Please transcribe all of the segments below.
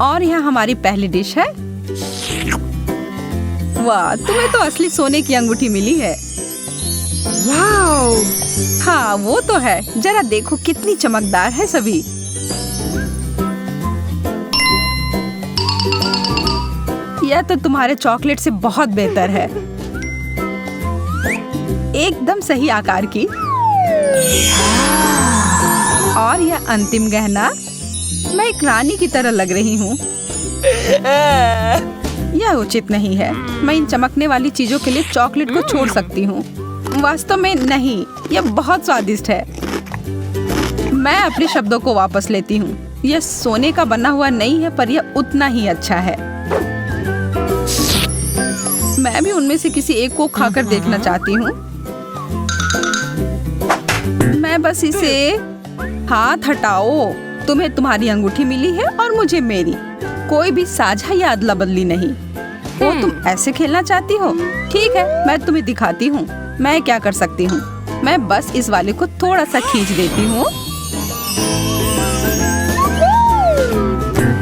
और यहाँ हमारी पहली डिश है। वाह, तुम्हें तो असली सोने की अंगूठी मिली है। वाओ! हाँ, वो तो है। जरा देखो कितनी चमकदार है सभी। यह तो तुम्हारे चॉकलेट से बहुत बेहतर है। एकदम सही आकार की। और यह अंतिम गहना, मैं एक रानी की तरह लग रही हूँ। यह उचित नहीं है। मैं इन चमकने वाली चीजों के लिए चॉकलेट को छोड़ सकती हूँ। वास्तव में नहीं, यह बहुत स्वादिष्ट है। मैं अपने शब्दों को वापस लेती हूँ। यह सोने का बना हुआ नहीं है, पर यह उतना ही अच्छा है। मैं भी उनमें से किसी एक को खाकर देखना चाहती हूँ। मैं बस इसे हाथ हटाओ। तुम्हें तुम्हारी अंगूठी मिली है और मुझे मेरी। कोई भी साझा या अदला बदली नहीं। ओ, तुम ऐसे खेलना चाहती हो? ठीक है, मैं तुम्हें दिखाती हूँ मैं क्या कर सकती हूँ। मैं बस इस वाले को थोड़ा सा खींच देती हूँ।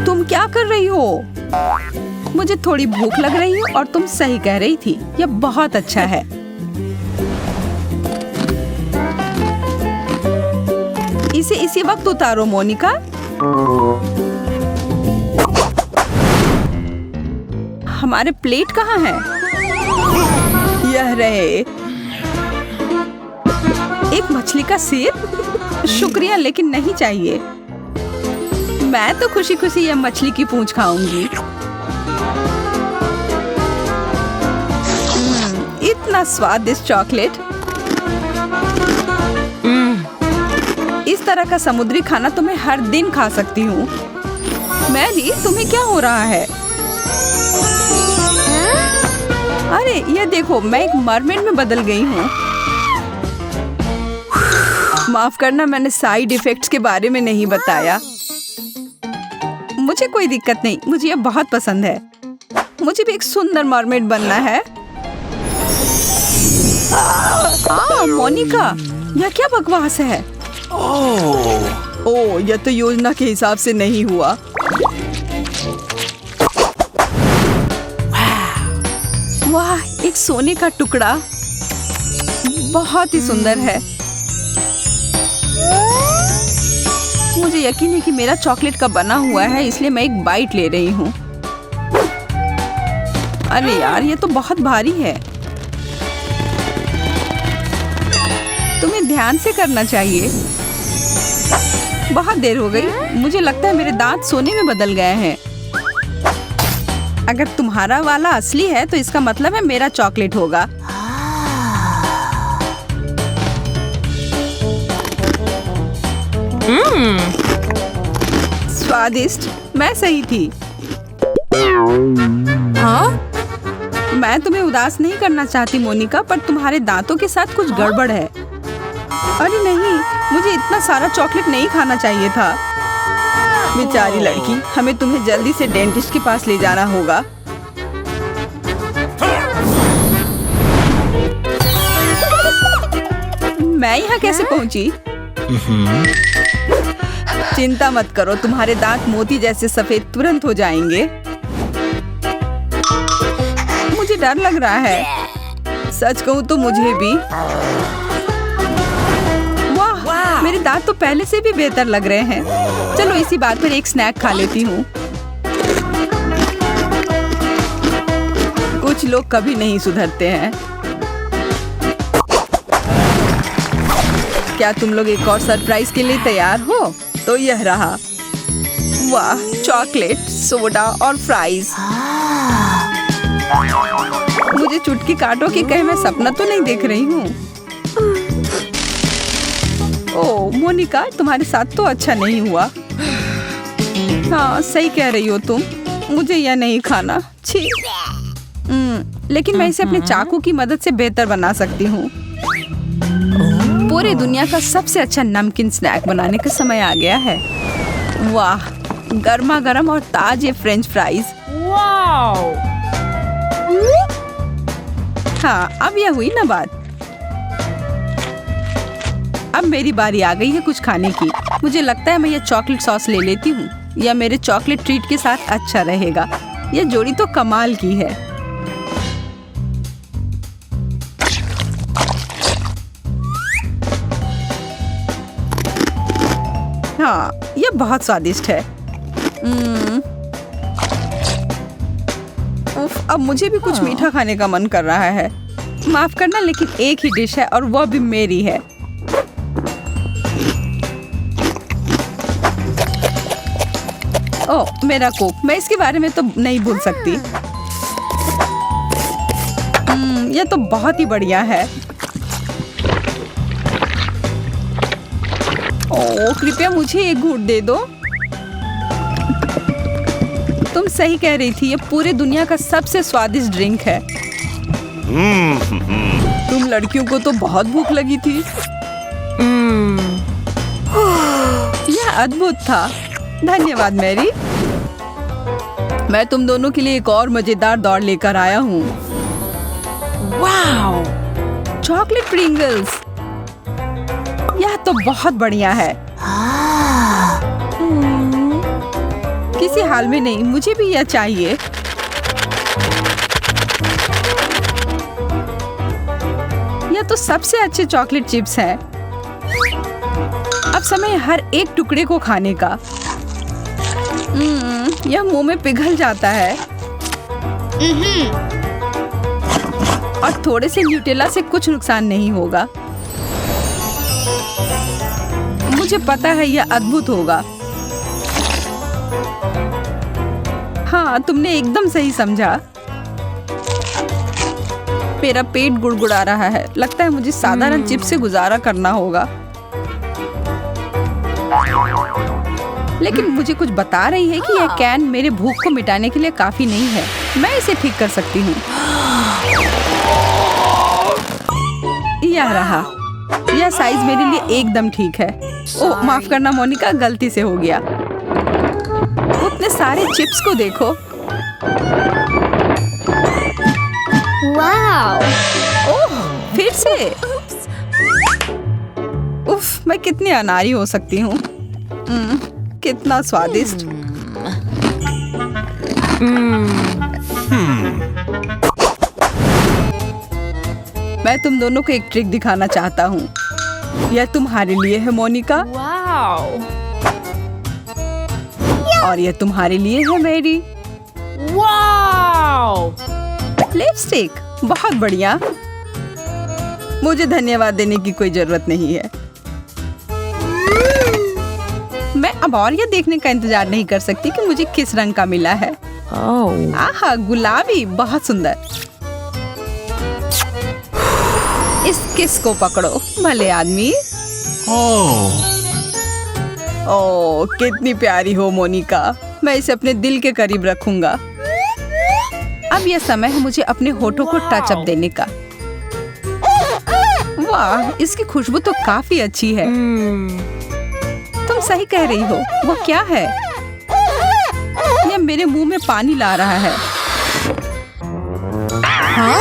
तुम क्या कर रही हो? मुझे थोड़ी भूख लग रही है और तुम सही कह रही थी। यह बहुत अच्छा है। इसे इसी वक्त उतारो मोनिका। हमारे प्लेट कहाँ है? यह रहे। एक मछली का सिर? शुक्रिया, लेकिन नहीं चाहिए। मैं तो खुशी खुशी यह मछली की पूंछ खाऊंगी। इतना स्वादिष्ट चॉकलेट। इस तरह का समुद्री खाना तो मैं हर दिन खा सकती हूँ। मैरी, तुम्हें क्या हो रहा है? अरे ये देखो, मैं एक मरमेड में बदल गई हूँ। माफ करना, मैंने साइड इफेक्ट्स के बारे में नहीं बताया। मुझे कोई दिक्कत नहीं, मुझे यह बहुत पसंद है। मुझे भी एक सुंदर मरमेड बनना है। मोनिका, यह क्या बकवास है? ओह, यह तो योजना के हिसाब से नहीं हुआ। वाह, एक सोने का टुकड़ा। बहुत ही सुंदर है। मुझे यकीन है कि मेरा चॉकलेट का बना हुआ है, इसलिए मैं एक बाइट ले रही हूँ। अरे यार, ये तो बहुत भारी है। तुम्हें ध्यान से करना चाहिए। बहुत देर हो गई। मुझे लगता है मेरे दांत सोने में बदल गए हैं। अगर तुम्हारा वाला असली है तो इसका मतलब है मेरा चॉकलेट होगा। स्वादिष्ट। मैं सही थी। हाँ? मैं तुम्हें उदास नहीं करना चाहती मोनिका, पर तुम्हारे दांतों के साथ कुछ गड़बड़ है। अरे नहीं, मुझे इतना सारा चॉकलेट नहीं खाना चाहिए था। बेचारी लड़की, हमें तुम्हें जल्दी से डेंटिस्ट के पास ले जाना होगा। मैं यहाँ कैसे पहुँची? चिंता मत करो, तुम्हारे दांत मोती जैसे सफेद तुरंत हो जाएंगे। मुझे डर लग रहा है। सच कहूँ तो मुझे भी। वाह, मेरे दांत तो पहले से भी बेहतर लग रहे हैं। चलो इसी बात पर एक स्नैक खा लेती हूँ। कुछ लोग कभी नहीं सुधरते हैं। क्या तुम लोग एक और सरप्राइज के लिए तैयार हो? तो यह रहा। वाह, चॉकलेट, सोडा और फ्राइज। मुझे चुटकी काटो कि कहीं मैं सपना तो नहीं देख रही हूँ। ओह मोनिका, तुम्हारे साथ तो अच्छा नहीं हुआ। हाँ, सही कह रही हो तुम। मुझे यह नहीं खाना। छी। लेकिन मैं इसे अपने चाकू की मदद से बेहतर बना सकती हूँ। पूरी दुनिया का सबसे अच्छा नमकीन स्नैक बनाने का समय आ गया है। वाह, गर्मा गर्म और ताजे फ्रेंच फ्राइज। वाओ! हाँ, अब यह हुई ना बात। अब मेरी बारी आ गई है कुछ खाने की। मुझे लगता है मैं यह चॉकलेट सॉस ले लेती हूँ। यह मेरे चॉकलेट ट्रीट के साथ अच्छा रहेगा। यह जोड़ी तो कमाल की है। हाँ, यह बहुत स्वादिष्ट है। उफ, अब मुझे भी कुछ मीठा खाने का मन कर रहा है। माफ करना, लेकिन एक ही डिश है और वह भी मेरी है। ओह, मेरा कोक, मैं इसके बारे में तो नहीं भूल सकती। यह तो बहुत ही बढ़िया है। ओह, कृपया मुझे एक घूंट दे दो। तुम सही कह रही थी, यह पूरी दुनिया का सबसे स्वादिष्ट ड्रिंक है। तुम लड़कियों को तो बहुत भूख लगी थी। यह अद्भुत था। धन्यवाद मैरी। मैं तुम दोनों के लिए एक और मजेदार दौड़ लेकर आया हूँ। वाओ! चॉकलेट प्रिंगल्स, यह तो बहुत बढ़िया है। किसी हाल में नहीं, मुझे भी यह चाहिए। यह तो सबसे अच्छे चॉकलेट चिप्स हैं। अब समय हर एक टुकड़े को खाने का। यह मुंह में पिघल जाता है। और थोड़े से न्यूटेला से कुछ नुकसान नहीं होगा। मुझे पता है यह अद्भुत होगा। हाँ, तुमने एकदम सही समझा। मेरा पेट गुड़गुड़ा रहा है। लगता है मुझे साधारण चिप्स से गुजारा करना होगा। लेकिन मुझे कुछ बता रही है कि यह कैन मेरे भूख को मिटाने के लिए काफी नहीं है। मैं इसे ठीक कर सकती हूँ। यह रहा। यह साइज मेरे लिए एकदम ठीक है। ओह, माफ करना मोनिका, गलती से हो गया। उतने सारे चिप्स को देखो। वाओ! ओह, फिर से। उफ, मैं कितनी अनाड़ी हो सकती हूँ। कितना स्वादिष्ट। मैं तुम दोनों को एक ट्रिक दिखाना चाहता हूँ। यह तुम्हारे लिए है मोनिका। वाओ! और यह तुम्हारे लिए है मैरी। वाओ! लिपस्टिक, बहुत बढ़िया। मुझे धन्यवाद देने की कोई जरूरत नहीं है। मैं अब और यह देखने का इंतजार नहीं कर सकती कि मुझे किस रंग का मिला है। आहा, गुलाबी, बहुत सुंदर। इस किस को पकड़ो, भले आदमी। ओह, कितनी प्यारी हो मोनिका। मैं इसे अपने दिल के करीब रखूंगा। अब यह समय है मुझे अपने होठों को टच अप देने का। वाह, इसकी खुशबू तो काफी अच्छी है। तुम सही कह रही हो। वो क्या है? यह मेरे मुंह में पानी ला रहा है। हाँ?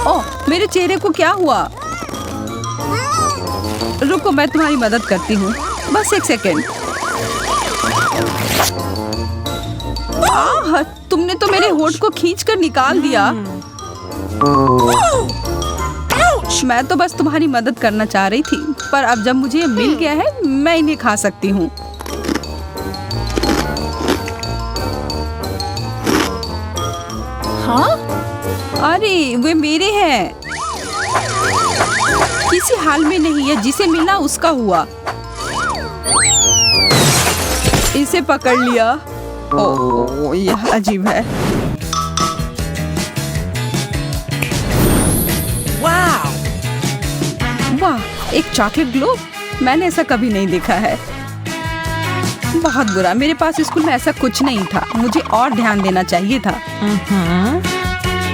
ओह, मेरे चेहरे को क्या हुआ? रुको, मैं तुम्हारी मदद करती हूँ। बस एक सेकेंड। आह, तुमने तो मेरे होठ को खींचकर निकाल दिया। मैं तो बस तुम्हारी मदद करना चाह रही थी, पर अब जब मुझे ये मिल गया है, मैं इन्हें खा सकती हूँ। हाँ? अरे, वे मेरे हैं। किसी हाल में नहीं है, जिसे मिला उसका हुआ। इसे पकड़ लिया। ओह, यह अजीब है। वाह, एक चॉकलेट ग्लोब। मैंने ऐसा कभी नहीं देखा है। बहुत बुरा, मेरे पास स्कूल में ऐसा कुछ नहीं था। मुझे और ध्यान देना चाहिए था।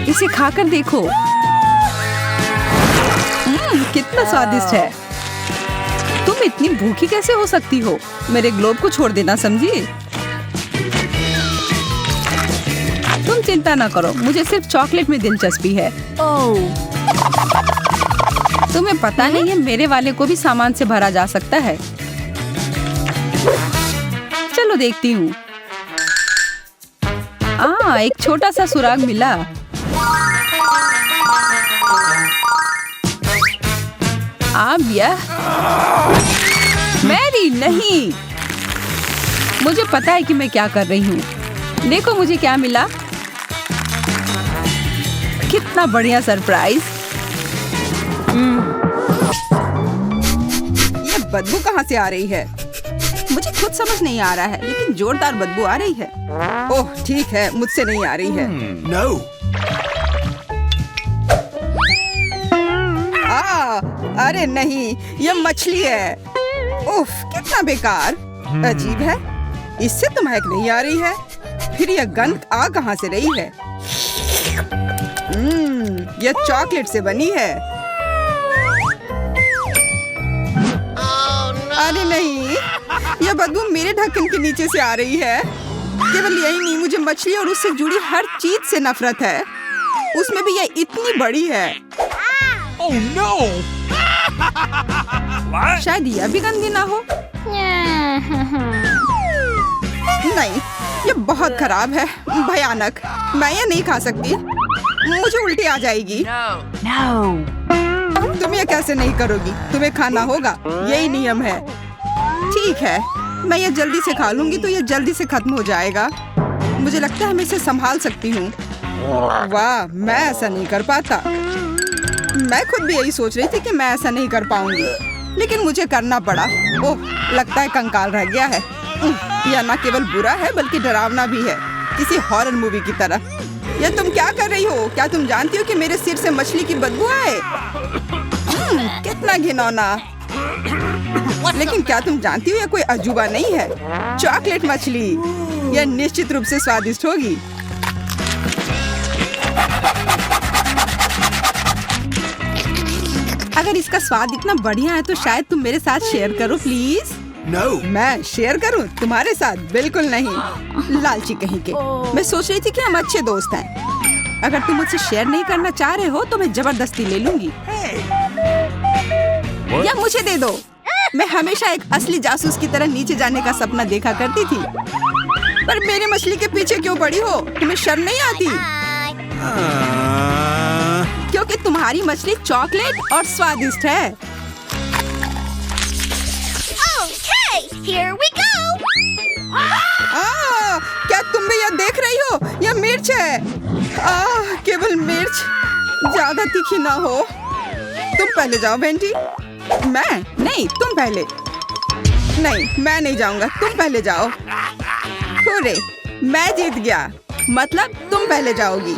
इसे खाकर देखो। कितना स्वादिष्ट है। तुम इतनी भूखी कैसे हो सकती हो? मेरे ग्लोब को छोड़ देना, समझी? तुम चिंता ना करो, मुझे सिर्फ चॉकलेट में दिलचस्पी है। तुम्हें पता नहीं है, मेरे वाले को भी सामान से भरा जा सकता है। चलो देखती हूँ। एक छोटा सा सुराग मिला। अब यह मैरी नहीं। मुझे पता है कि मैं क्या कर रही हूँ। देखो मुझे क्या मिला। कितना बढ़िया सरप्राइज। ये बदबू कहाँ से आ रही है? मुझे खुद समझ नहीं आ रहा है, लेकिन जोरदार बदबू आ रही है। ओह ठीक है, मुझसे नहीं आ रही है। No. अरे नहीं, ये मछली है। उफ, कितना बेकार। अजीब है, इससे तो महक नहीं आ रही है। फिर यह गंध आ कहाँ से रही है? यह चॉकलेट से बनी है। अरे नहीं, यह बदबू मेरे ढक्कन के नीचे से आ रही है। केवल यही नहीं, मुझे मछली और उससे जुड़ी हर चीज से नफरत है। उसमें भी यह इतनी बड़ी है। Oh no! शायद यह भी गंदी ना हो। नहीं, ये बहुत खराब है, भयानक। मैं ये नहीं खा सकती, मुझे उल्टी आ जाएगी। तुम ये कैसे नहीं करोगी? तुम्हें खाना होगा, यही नियम है। ठीक है, मैं ये जल्दी से खा लूंगी तो ये जल्दी से खत्म हो जाएगा। मुझे लगता है मैं इसे संभाल सकती हूँ। वाह, मैं ऐसा नहीं कर पाता। मैं खुद भी यही सोच रही थी कि मैं ऐसा नहीं कर पाऊंगी, लेकिन मुझे करना पड़ा। ओह, लगता है कंकाल रह गया है। यह न केवल बुरा है बल्कि डरावना भी है, किसी हॉरर मूवी की तरह। ये तुम क्या कर रही हो? क्या तुम जानती हो कि मेरे सिर से मछली की बदबू आए? कितना घिनौना। लेकिन क्या तुम जानती हो यह कोई अजूबा नहीं है? चॉकलेट मछली, यह निश्चित रूप से स्वादिष्ट होगी। अगर इसका स्वाद इतना बढ़िया है तो शायद तुम मेरे साथ शेयर करो प्लीज। No. मैं शेयर करूं तुम्हारे साथ? बिल्कुल नहीं, लालची कहीं के। मैं सोच रही थी कि हम अच्छे दोस्त हैं। अगर तुम मुझसे शेयर नहीं करना चाह रहे हो तो मैं जबरदस्ती ले लूंगी। या मुझे दे दो। मैं हमेशा एक असली जासूस की तरह नीचे जाने का सपना देखा करती थी। पर मेरी मछली के पीछे क्यों पड़ी हो? तुम्हें शर्म नहीं आती? क्योंकि तुम्हारी मछली चॉकलेट और स्वादिष्ट है। Here we go. क्या तुम भी यह देख रही हो? यह मिर्च है। केवल मिर्च, ज्यादा तीखी ना हो। तुम पहले जाओ वेंटी। मैं नहीं, तुम पहले। नहीं, मैं नहीं जाऊंगा, तुम पहले जाओ। हुर्रे, मैं जीत गया। मतलब तुम पहले जाओगी।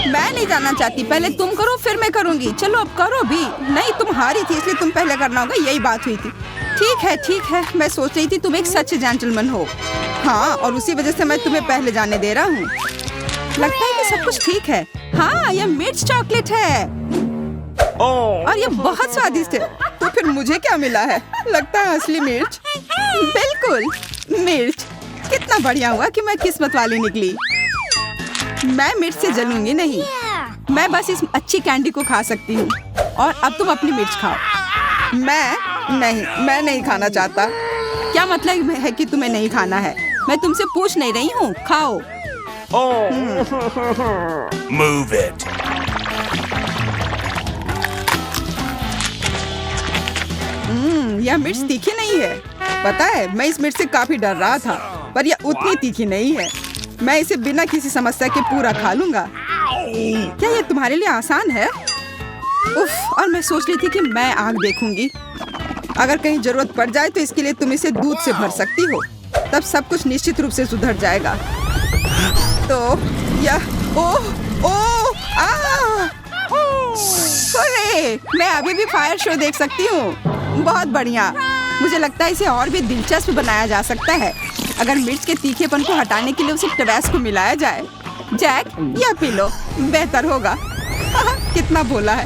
मैं नहीं जाना चाहती, पहले तुम करो फिर मैं करूंगी। चलो अब करो भी। नहीं, तुम हारी थी इसलिए तुम पहले करना होगा, यही बात हुई थी। ठीक है, मैं सोच रही थी तुम एक सच्चे जेंटलमैन हो। हाँ, और उसी वजह से मैं तुम्हें पहले जाने दे रहा हूँ। लगता है कि सब कुछ ठीक है। हाँ, यह मिर्च चॉकलेट है और यह बहुत स्वादिष्ट है। तो फिर मुझे क्या मिला है? लगता है असली मिर्च। बिल्कुल मिर्च। कितना बढ़िया हुआ कि मैं किस्मत वाली निकली। मैं मिर्च से जलूंगी नहीं। मैं बस इस अच्छी कैंडी को खा सकती हूँ। और अब तुम अपनी मिर्च खाओ। मैं नहीं खाना चाहता। क्या मतलब है कि तुम्हें नहीं खाना है? मैं तुमसे पूछ नहीं रही हूँ, खाओ। Move it. यह मिर्च तीखी नहीं है। पता है, मैं इस मिर्च से काफी डर रहा था, पर यह उतनी तीखी नहीं है। मैं इसे बिना किसी समस्या के पूरा खा लूंगा। क्या यह तुम्हारे लिए आसान है? उफ, और मैं सोच रही थी कि मैं आग देखूंगी। अगर कहीं जरूरत पड़ जाए तो इसके लिए तुम इसे दूध से भर सकती हो, तब सब कुछ निश्चित रूप से सुधर जाएगा। तो यह अरे, मैं अभी भी फायर शो देख सकती हूँ। बहुत बढ़िया। मुझे लगता है इसे और भी दिलचस्प बनाया जा सकता है अगर मिर्च के तीखेपन को हटाने के लिए उसे टबैस्को मिलाया जाए। जैक, यह पी लो, बेहतर होगा। कितना भोला है।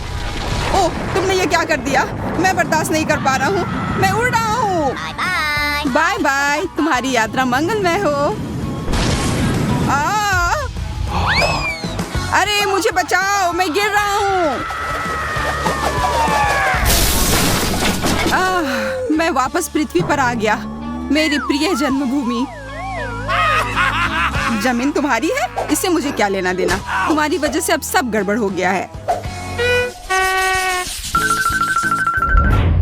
ओह, तुमने ये क्या कर दिया? मैं बर्दाश्त नहीं कर पा रहा हूँ। मैं उड़ रहा हूँ। बाय बाय, तुम्हारी यात्रा मंगलमय हो। अरे मुझे बचाओ, मैं गिर रहा हूँ। मैं वापस पृथ्वी पर आ गया। मेरी प्रिय जन्मभूमि। जमीन तुम्हारी है, इससे मुझे क्या लेना देना। तुम्हारी वजह से अब सब गड़बड़ हो गया है।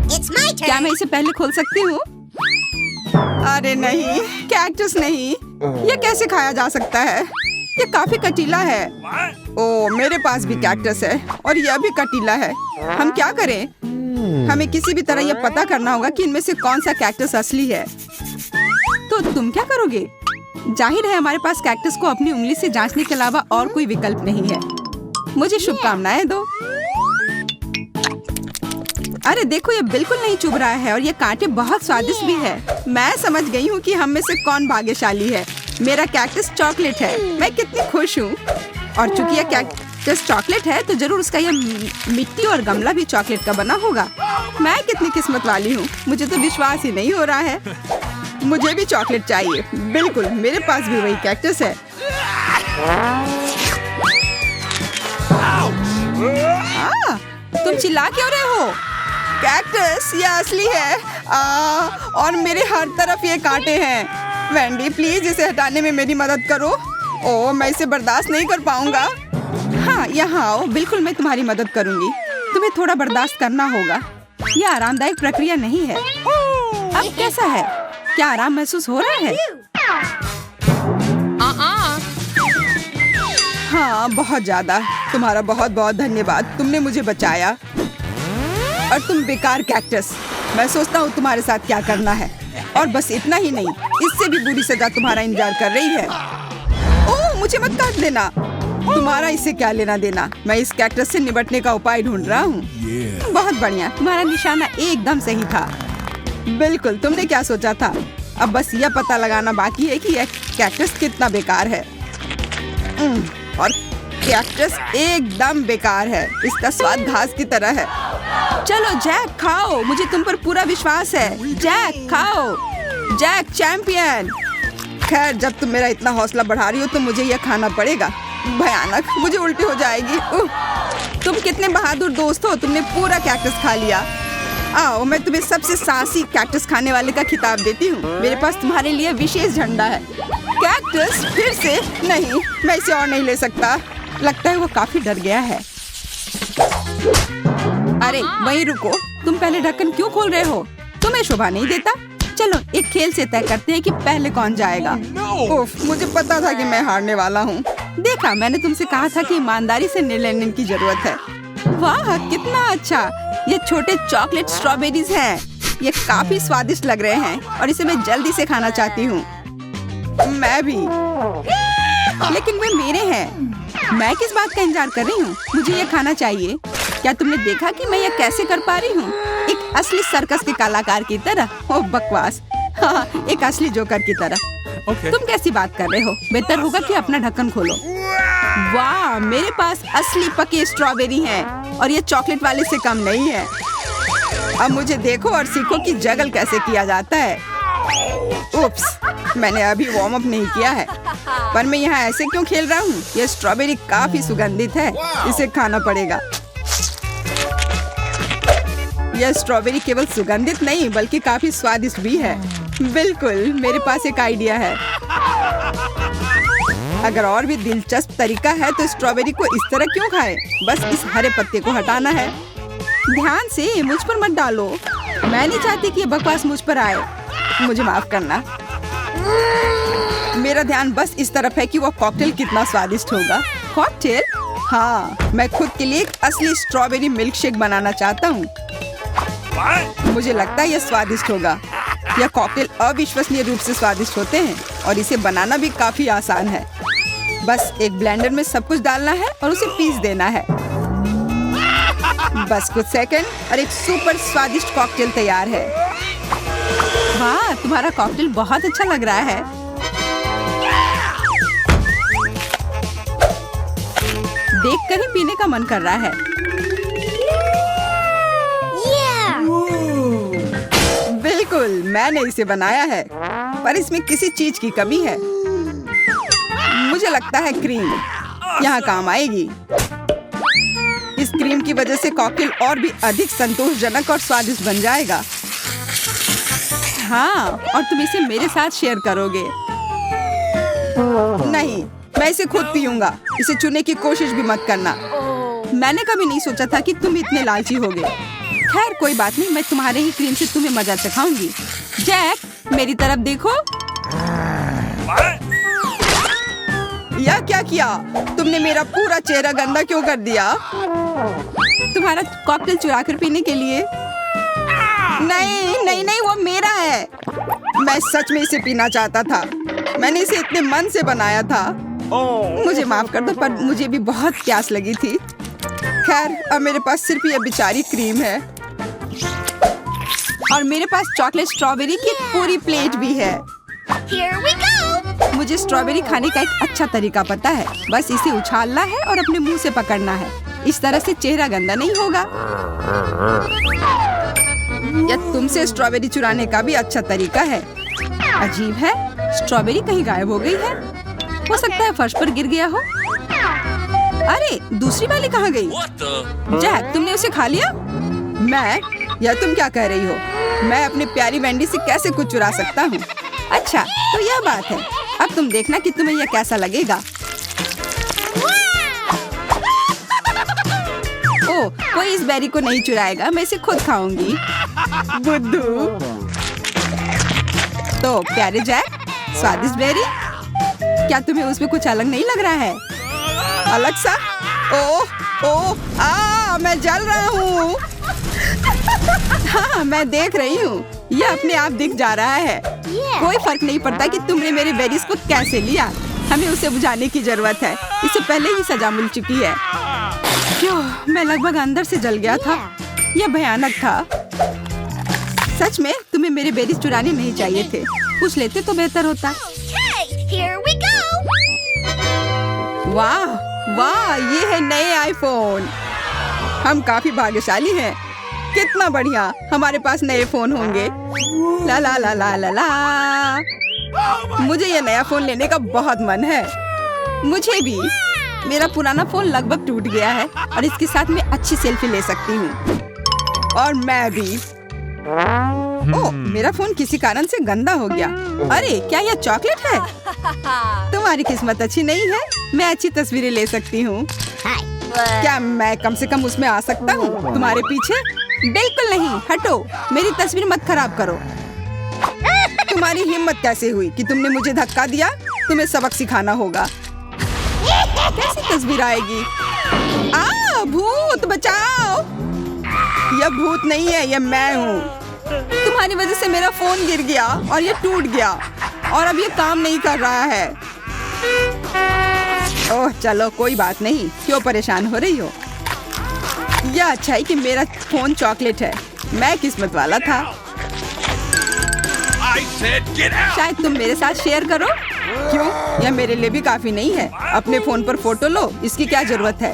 It's my क्या turn. मैं इसे पहले खोल सकती हूँ? अरे नहीं, कैक्टस नहीं। ये कैसे खाया जा सकता है? ये काफी कटीला है। ओ, मेरे पास भी कैक्टस है और यह भी कटीला है। हम क्या करें? हमें किसी भी तरह यह पता करना होगा कि इनमें से कौन सा कैक्टस असली है। तो तुम क्या करोगे? जाहिर है हमारे पास कैक्टस को अपनी उंगली से जांचने के अलावा और कोई विकल्प नहीं है। मुझे शुभकामनाएं दो। अरे देखो, ये बिल्कुल नहीं चुभ रहा है और ये कांटे बहुत स्वादिष्ट भी है। मैं समझ गई हूँ कि हम में से कौन भाग्यशाली है। मेरा कैक्टस चॉकलेट है। मैं कितनी खुश हूँ। और चूंकि यह कैक्टस चॉकलेट है तो जरूर उसका यह मिट्टी और गमला भी चॉकलेट का बना होगा। मैं कितनी किस्मत वाली हूँ। मुझे तो विश्वास ही नहीं हो रहा है। मुझे भी चॉकलेट चाहिए। बिल्कुल, मेरे पास भी वही कैक्टस है। तुम चिल्ला क्यों रहे हो? कैक्टस ये असली है। और मेरे हर तरफ ये कांटे हैं। वेंडी, प्लीज इसे हटाने में मेरी मदद करो। ओह, मैं इसे बर्दाश्त नहीं कर पाऊंगा। हाँ, यहाँ आओ। बिल्कुल, मैं तुम्हारी मदद करूंगी। तुम्हें थोड़ा बर्दाश्त करना होगा। यह आरामदायक प्रक्रिया नहीं है। अब कैसा है? क्या आराम महसूस हो रहा है? हाँ, बहुत ज्यादा। तुम्हारा बहुत बहुत धन्यवाद। तुमने मुझे बचाया। और तुम बेकार कैक्टस, मैं सोचता हूँ तुम्हारे साथ क्या करना है। और बस इतना ही नहीं, इससे भी बुरी सजा तुम्हारा इंतजार कर रही है। ओह, मुझे मत काट देना। तुम्हारा इससे क्या लेना देना। मैं इस कैक्टस से निपटने का उपाय ढूंढ रहा हूँ। बहुत बढ़िया, तुम्हारा निशाना एकदम सही था। बिल्कुल, तुमने क्या सोचा था? अब बस यह पता लगाना बाकी है कि यह कैक्टस कितना बेकार है। और कैक्टस एकदम बेकार है। इसका स्वाद घास की तरह है। चलो जैक, खाओ। मुझे तुम पर पूरा विश्वास है। जैक, खाओ। Jack champion. खैर, जब तुम मेरा इतना हौसला बढ़ा रही हो तो मुझे यह खाना पड़ेगा। भयानक, मुझे उल्टी हो जाएगी। तुम कितने बहादुर दोस्त हो। तुमने पूरा कैक्टस खा लिया। आओ, मैं तुम्हें सबसे साहसी कैक्टस खाने वाले का खिताब देती हूँ। मेरे पास तुम्हारे लिए विशेष झंडा है। कैक्टस फिर से नहीं, मैं इसे और नहीं ले सकता। लगता है वो काफी डर गया है। अरे वहीं रुको। तुम पहले ढक्कन क्यों खोल रहे हो? तुम्हें शोभा नहीं देता? चलो एक खेल से तय करते हैं कि पहले कौन जाएगा। उफ, मुझे पता था कि मैं हारने वाला हूँ। देखा, मैंने तुमसे कहा था कि ईमानदारी से निर्णय लेने की जरूरत है। वाह, कितना अच्छा। ये छोटे चॉकलेट स्ट्रॉबेरीज हैं। ये काफी स्वादिष्ट लग रहे हैं और इसे मैं जल्दी से खाना चाहती हूँ। मैं भी। लेकिन वे मेरे हैं। मैं किस बात का इंतजार कर रही हूँ? मुझे ये खाना चाहिए। क्या तुमने देखा कि मैं ये कैसे कर पा रही हूँ? एक असली सर्कस के कलाकार की तरह। ओह बकवास। हाँ, एक असली जोकर की तरह। तुम कैसी बात कर रहे हो? बेहतर होगा कि अपना ढक्कन खोलो। वाह, मेरे पास असली पके स्ट्रॉबेरी हैं और ये चॉकलेट वाले से कम नहीं है। अब मुझे देखो और सीखो कि जगल कैसे किया जाता है। उप्स, मैंने अभी वार्म अप नहीं किया है। पर मैं यहाँ ऐसे क्यों खेल रहा हूँ? ये स्ट्रॉबेरी काफी सुगंधित है। इसे खाना पड़ेगा। यह स्ट्रॉबेरी केवल सुगंधित नहीं बल्कि काफी स्वादिष्ट भी है। बिल्कुल, मेरे पास एक आइडिया है। अगर और भी दिलचस्प तरीका है तो स्ट्रॉबेरी को इस तरह क्यों खाएं? बस इस हरे पत्ते को हटाना है। ध्यान से, मुझ पर मत डालो। मैं नहीं चाहती कि ये बकवास मुझ पर आए। मुझे माफ करना। मेरा ध्यान बस इस तरफ है कि वो कॉकटेल कितना स्वादिष्ट होगा। कॉकटेल? हाँ, मैं खुद के लिए एक असली स्ट्रॉबेरी मिल्क शेक बनाना चाहता हूँ। मुझे लगता है यह स्वादिष्ट होगा। यह कॉकटेल अविश्वसनीय रूप से स्वादिष्ट होते हैं और इसे बनाना भी काफी आसान है। बस एक ब्लेंडर में सब कुछ डालना है और उसे पीस देना है। बस कुछ सेकंड और एक सुपर स्वादिष्ट कॉकटेल तैयार है। वाह, तुम्हारा कॉकटेल बहुत अच्छा लग रहा है। देखकर ही पीने का मन कर रहा है। बिल्कुल, मैंने इसे बनाया है, पर इसमें किसी चीज की कमी है। मुझे लगता है क्रीम यहाँ काम आएगी। इस क्रीम की वजह से कॉकटेल और भी अधिक संतोषजनक और स्वादिष्ट बन जाएगा। हाँ, और तुम इसे मेरे साथ शेयर करोगे। नहीं, मैं इसे खुद पीऊंगा। इसे चुनने की कोशिश भी मत करना। मैंने कभी नहीं सोचा था कि तुम इतने लालची होगे। खैर कोई बात नहीं, मैं तुम्हारे ही क्रीम से तुम्हें मजा चखाऊंगी। जैक, मेरी तरफ देखो। यह क्या किया? तुमने मेरा पूरा चेहरा गंदा क्यों कर दिया? तुम्हारा कॉकटेल चुरा कर पीने के लिए? नहीं नहीं नहीं, वो मेरा है। मैं सच में इसे पीना चाहता था। मैंने इसे इतने मन से बनाया था। मुझे माफ कर दो, पर मुझे भी बहुत प्यास लगी थी। खैर, अब मेरे पास सिर्फ ये बेचारी क्रीम है और मेरे पास चॉकलेट स्ट्रॉबेरी की एक पूरी प्लेट भी है। Here we go! मुझे स्ट्रॉबेरी खाने का एक अच्छा तरीका पता है। बस इसे उछालना है और अपने मुंह से पकड़ना है। इस तरह से चेहरा गंदा नहीं होगा। यह तुमसे स्ट्रॉबेरी चुराने का भी अच्छा तरीका है। अजीब है, स्ट्रॉबेरी कहीं गायब हो गई है। हो सकता है फर्श पर गिर गया हो। अरे, दूसरी वाली कहाँ गई? जैक, तुमने उसे खा लिया? मैं? यह तुम क्या कह रही हो? मैं अपनी प्यारी वेंडी से कैसे कुछ चुरा सकता हूँ? अच्छा, तो यह बात है। अब तुम देखना कि तुम्हें यह कैसा लगेगा। ओह, कोई इस बेरी को नहीं चुराएगा। मैं इसे खुद खाऊंगी। बुद्धू। तो प्यारे जैक, स्वादिष्ट बेरी, क्या तुम्हें उसमें कुछ अलग नहीं लग रहा है? अलग सा? ओह ओह, मैं जल रहा हूँ। हाँ, मैं देख रही हूँ। यह अपने आप दिख जा रहा है। कोई फर्क नहीं पड़ता कि तुमने मेरे बेरीज को कैसे लिया। हमें उसे बुझाने की जरूरत है। इसे पहले ही सजा मिल चुकी है। क्यों, मैं लगभग अंदर से जल गया था। यह भयानक था। सच में तुम्हें मेरे बेरीज चुराने नहीं चाहिए थे। पूछ लेते तो बेहतर होता। Okay, here we go! वाह वाह, ये है नए आईफोन। हम काफी भाग्यशाली हैं। कितना बढ़िया, हमारे पास नए फोन होंगे। ला ला ला ला ला ला। मुझे ये नया फोन लेने का बहुत मन है। मुझे भी। मेरा पुराना फोन लगभग टूट गया है और इसके साथ मैं अच्छी सेल्फी ले सकती हूँ। और मैं भी। ओह, मेरा फोन किसी कारण से गंदा हो गया। अरे, क्या यह चॉकलेट है? तुम्हारी किस्मत अच्छी नहीं है। मैं अच्छी तस्वीरें ले सकती हूँ। क्या मैं कम से कम उसमें आ सकता हूँ तुम्हारे पीछे? बिल्कुल नहीं, हटो। मेरी तस्वीर मत खराब करो। तुम्हारी हिम्मत कैसे हुई कि तुमने मुझे धक्का दिया? तुम्हें सबक सिखाना होगा। कैसी तस्वीर आएगी? भूत बचाओ! यह भूत नहीं है, यह मैं हूँ। तुम्हारी वजह से मेरा फोन गिर गया और ये टूट गया और अब ये काम नहीं कर रहा है। ओह, चलो कोई बात नहीं। क्यों परेशान हो रही हो? यह अच्छा है कि मेरा फोन चॉकलेट है। मैं किस्मत वाला था। शायद तुम मेरे साथ शेयर करो। क्यों? यह मेरे लिए भी काफी नहीं है। अपने फोन पर फोटो लो, इसकी क्या जरूरत है?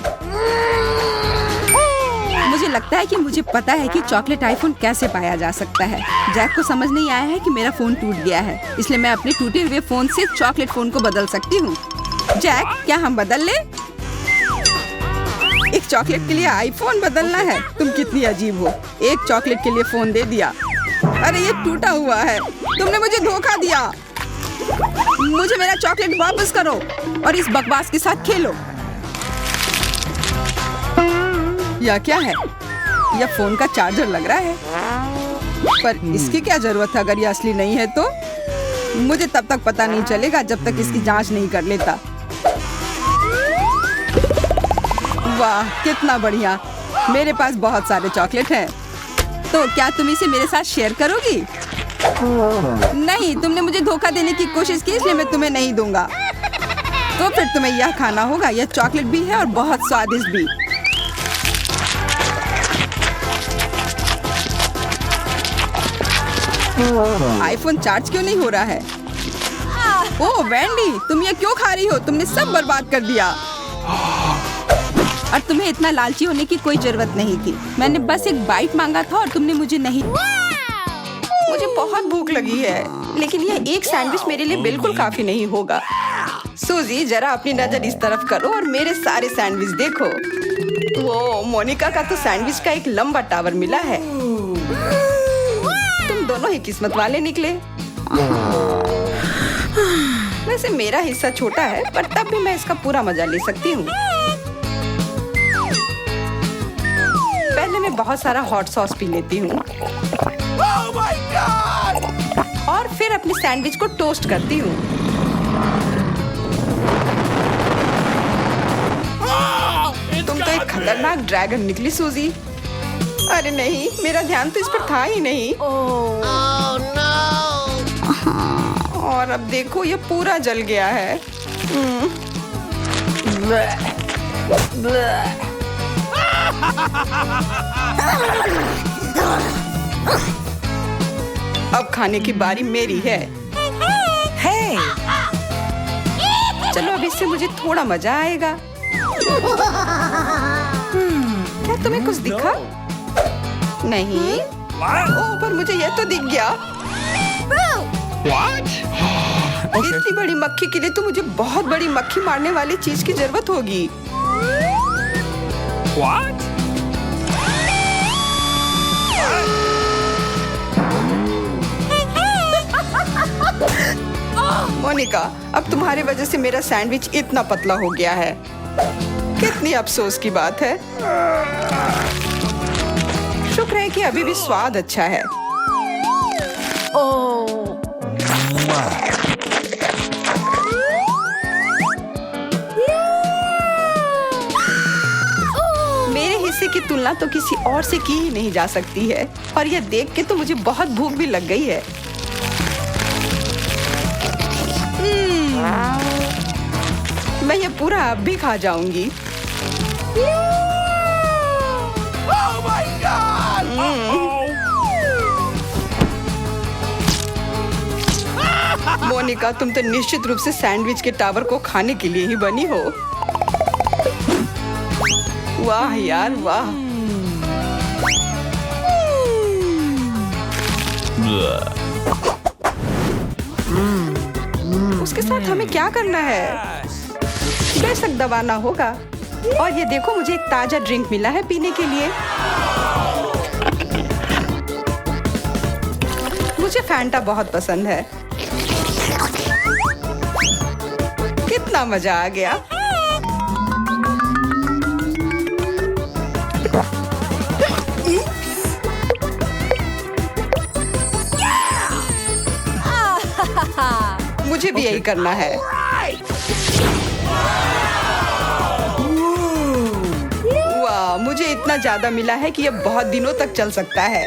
मुझे लगता है कि मुझे पता है कि चॉकलेट आईफोन कैसे पाया जा सकता है। जैक को समझ नहीं आया है कि मेरा फोन टूट गया है, इसलिए मैं अपने टूटे हुए फोन से चॉकलेट फोन को बदल सकती हूँ। जैक, क्या हम बदल ले? एक चॉकलेट के लिए आईफोन बदलना है? तुम कितनी अजीब हो। एक चॉकलेट के लिए फोन दे दिया। अरे, ये टूटा हुआ है। तुमने मुझे धोखा दिया। मुझे मेरा चॉकलेट वापस करो और इस बकवास के साथ खेलो। यह क्या है? यह फोन का चार्जर लग रहा है, पर इसकी क्या जरूरत है? अगर यह असली नहीं है तो मुझे तब तक पता नहीं चलेगा जब तक इसकी जांच नहीं कर लेता। वाह, कितना बढ़िया। मेरे पास बहुत सारे चॉकलेट हैं। तो क्या तुम इसे मेरे साथ शेयर करोगी? नहीं, तुमने मुझे धोखा देने की कोशिश की, इसलिए मैं तुम्हें नहीं दूंगा। तो फिर तुम्हें यह खाना होगा। यह चॉकलेट भी है और बहुत स्वादिष्ट भी। आईफोन चार्ज क्यों नहीं हो रहा है? ओह वेंडी, तुम ये क्यों खा रही हो? तुमने सब बर्बाद कर दिया। और तुम्हें इतना लालची होने की कोई जरूरत नहीं थी। मैंने बस एक बाइट मांगा था और तुमने मुझे नहीं। मुझे बहुत भूख लगी है, लेकिन यह एक सैंडविच मेरे लिए बिल्कुल काफी नहीं होगा। सूजी, जरा अपनी नजर इस तरफ करो और मेरे सारे सैंडविच देखो। वो मोनिका का तो सैंडविच का एक लंबा टावर मिला है। तुम दोनों ही किस्मत वाले निकले। वैसे मेरा हिस्सा छोटा है, पर तब भी मैं इसका पूरा मजा ले सकती हूँ। पहले मैं बहुत सारा हॉट सॉस पी लेती हूँ और फिर अपनी सैंडविच को टोस्ट करती हूँ। तुम तो एक खतरनाक ड्रैगन निकली सूजी। अरे नहीं, मेरा ध्यान तो इस पर था ही नहीं। और अब देखो ये पूरा जल गया है। अब खाने की बारी मेरी है। हे! चलो अब इससे मुझे थोड़ा मजा आएगा। क्या तुम्हें कुछ दिखा? नहीं। ओह, पर मुझे यह तो दिख गया। इतनी बड़ी मक्खी के लिए तो मुझे बहुत बड़ी मक्खी मारने वाली चीज की जरूरत होगी। मोनिका, अब तुम्हारी वजह से मेरा सैंडविच इतना पतला हो गया है। कितनी अफसोस की बात है। शुक्र है कि अभी भी स्वाद अच्छा है। मेरे हिस्से की तुलना तो किसी और से की ही नहीं जा सकती है, और यह देख के तो मुझे बहुत भूख भी लग गई है। मैं ये पूरा अब भी खा जाऊंगी। मोनिका, तुम तो निश्चित रूप से सैंडविच के टावर को खाने के लिए ही बनी हो। वाह यार वाह। उसके साथ हमें क्या करना है? बेशक दबाना होगा। और ये देखो, मुझे एक ताजा ड्रिंक मिला है पीने के लिए। मुझे फैंटा बहुत पसंद है। कितना मजा आ गया। मुझे भी यही करना है। वाह, मुझे इतना ज्यादा मिला है कि यह बहुत दिनों तक चल सकता है।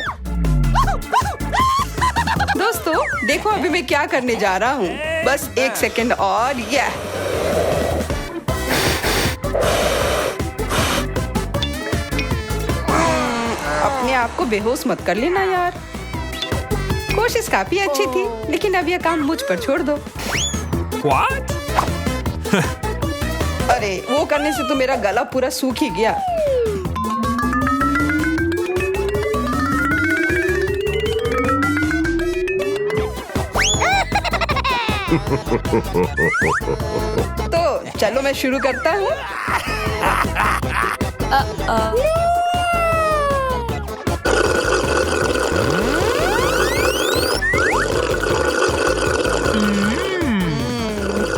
दोस्तों, देखो अभी मैं क्या करने जा रहा हूँ। बस एक सेकंड और यह अपने आप को बेहोश मत कर लेना यार। कोशिश काफी अच्छी थी, लेकिन अब यह काम मुझ पर छोड़ दो। What? अरे, वो करने से तो मेरा गला पूरा सूख ही गया। तो चलो मैं शुरू करता हूँ।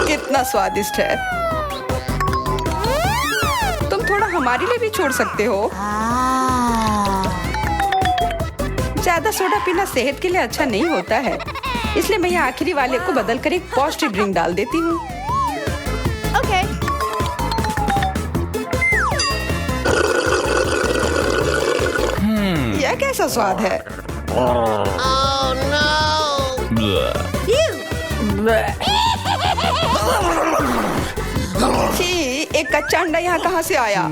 कितना स्वादिष्ट है। तुम थोड़ा हमारे लिए भी छोड़ सकते हो। ज्यादा सोडा पीना सेहत के लिए अच्छा नहीं होता है, इसलिए मैं यहाँ आखिरी वाले को बदल कर एक पौष्टिक ड्रिंक डाल देती हूँ। Okay. यह कैसा स्वाद है? Oh no! छी, एक कच्चा अंडा यहाँ कहाँ से आया?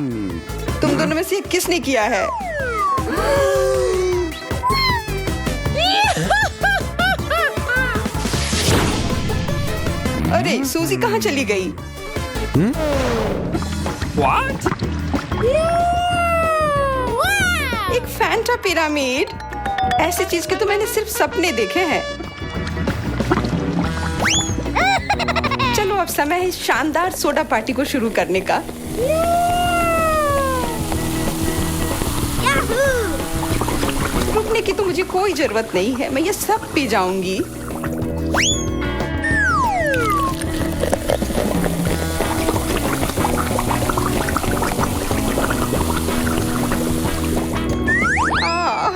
तुम दोनों में से किसने किया है? अरे, सूजी कहाँ चली गई? What? एक फैंटा पिरामिड? ऐसी चीज के तो मैंने सिर्फ सपने देखे हैं। चलो अब समय है इस शानदार सोडा पार्टी को शुरू करने का। Yahoo! रुकने की तो मुझे कोई जरूरत नहीं है, मैं ये सब पी जाऊंगी।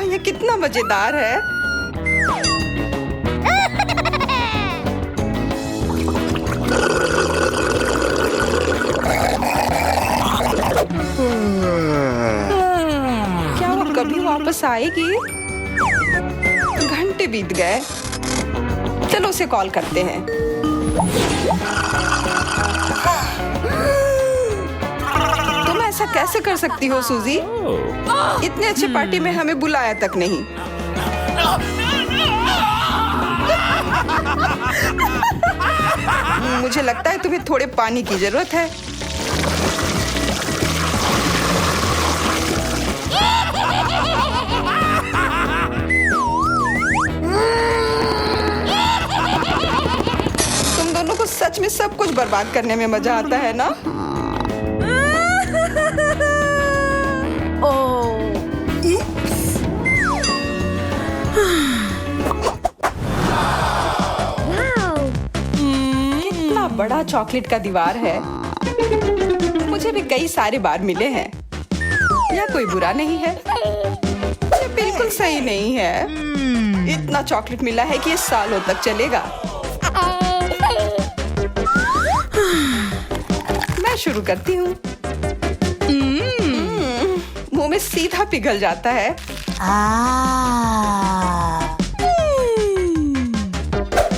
ये कितना मजेदार है। क्या वो कभी वापस आएगी? घंटे बीत गए। चलो उसे कॉल करते हैं। तुम ऐसा कैसे कर सकती हो सूजी? इतने अच्छे पार्टी में हमें बुलाया तक नहीं। मुझे लगता है तुम्हें थोड़े पानी की जरूरत है। तुम दोनों को सच में सब कुछ बर्बाद करने में मजा आता है ना? कितना बड़ा चॉकलेट का दीवार है। मुझे भी कई सारे बार मिले हैं। यह कोई बुरा नहीं है, यह बिल्कुल सही नहीं है। इतना चॉकलेट मिला है कि ये सालों तक चलेगा। मैं शुरू करती हूँ। मुंह में सीधा पिघल जाता है।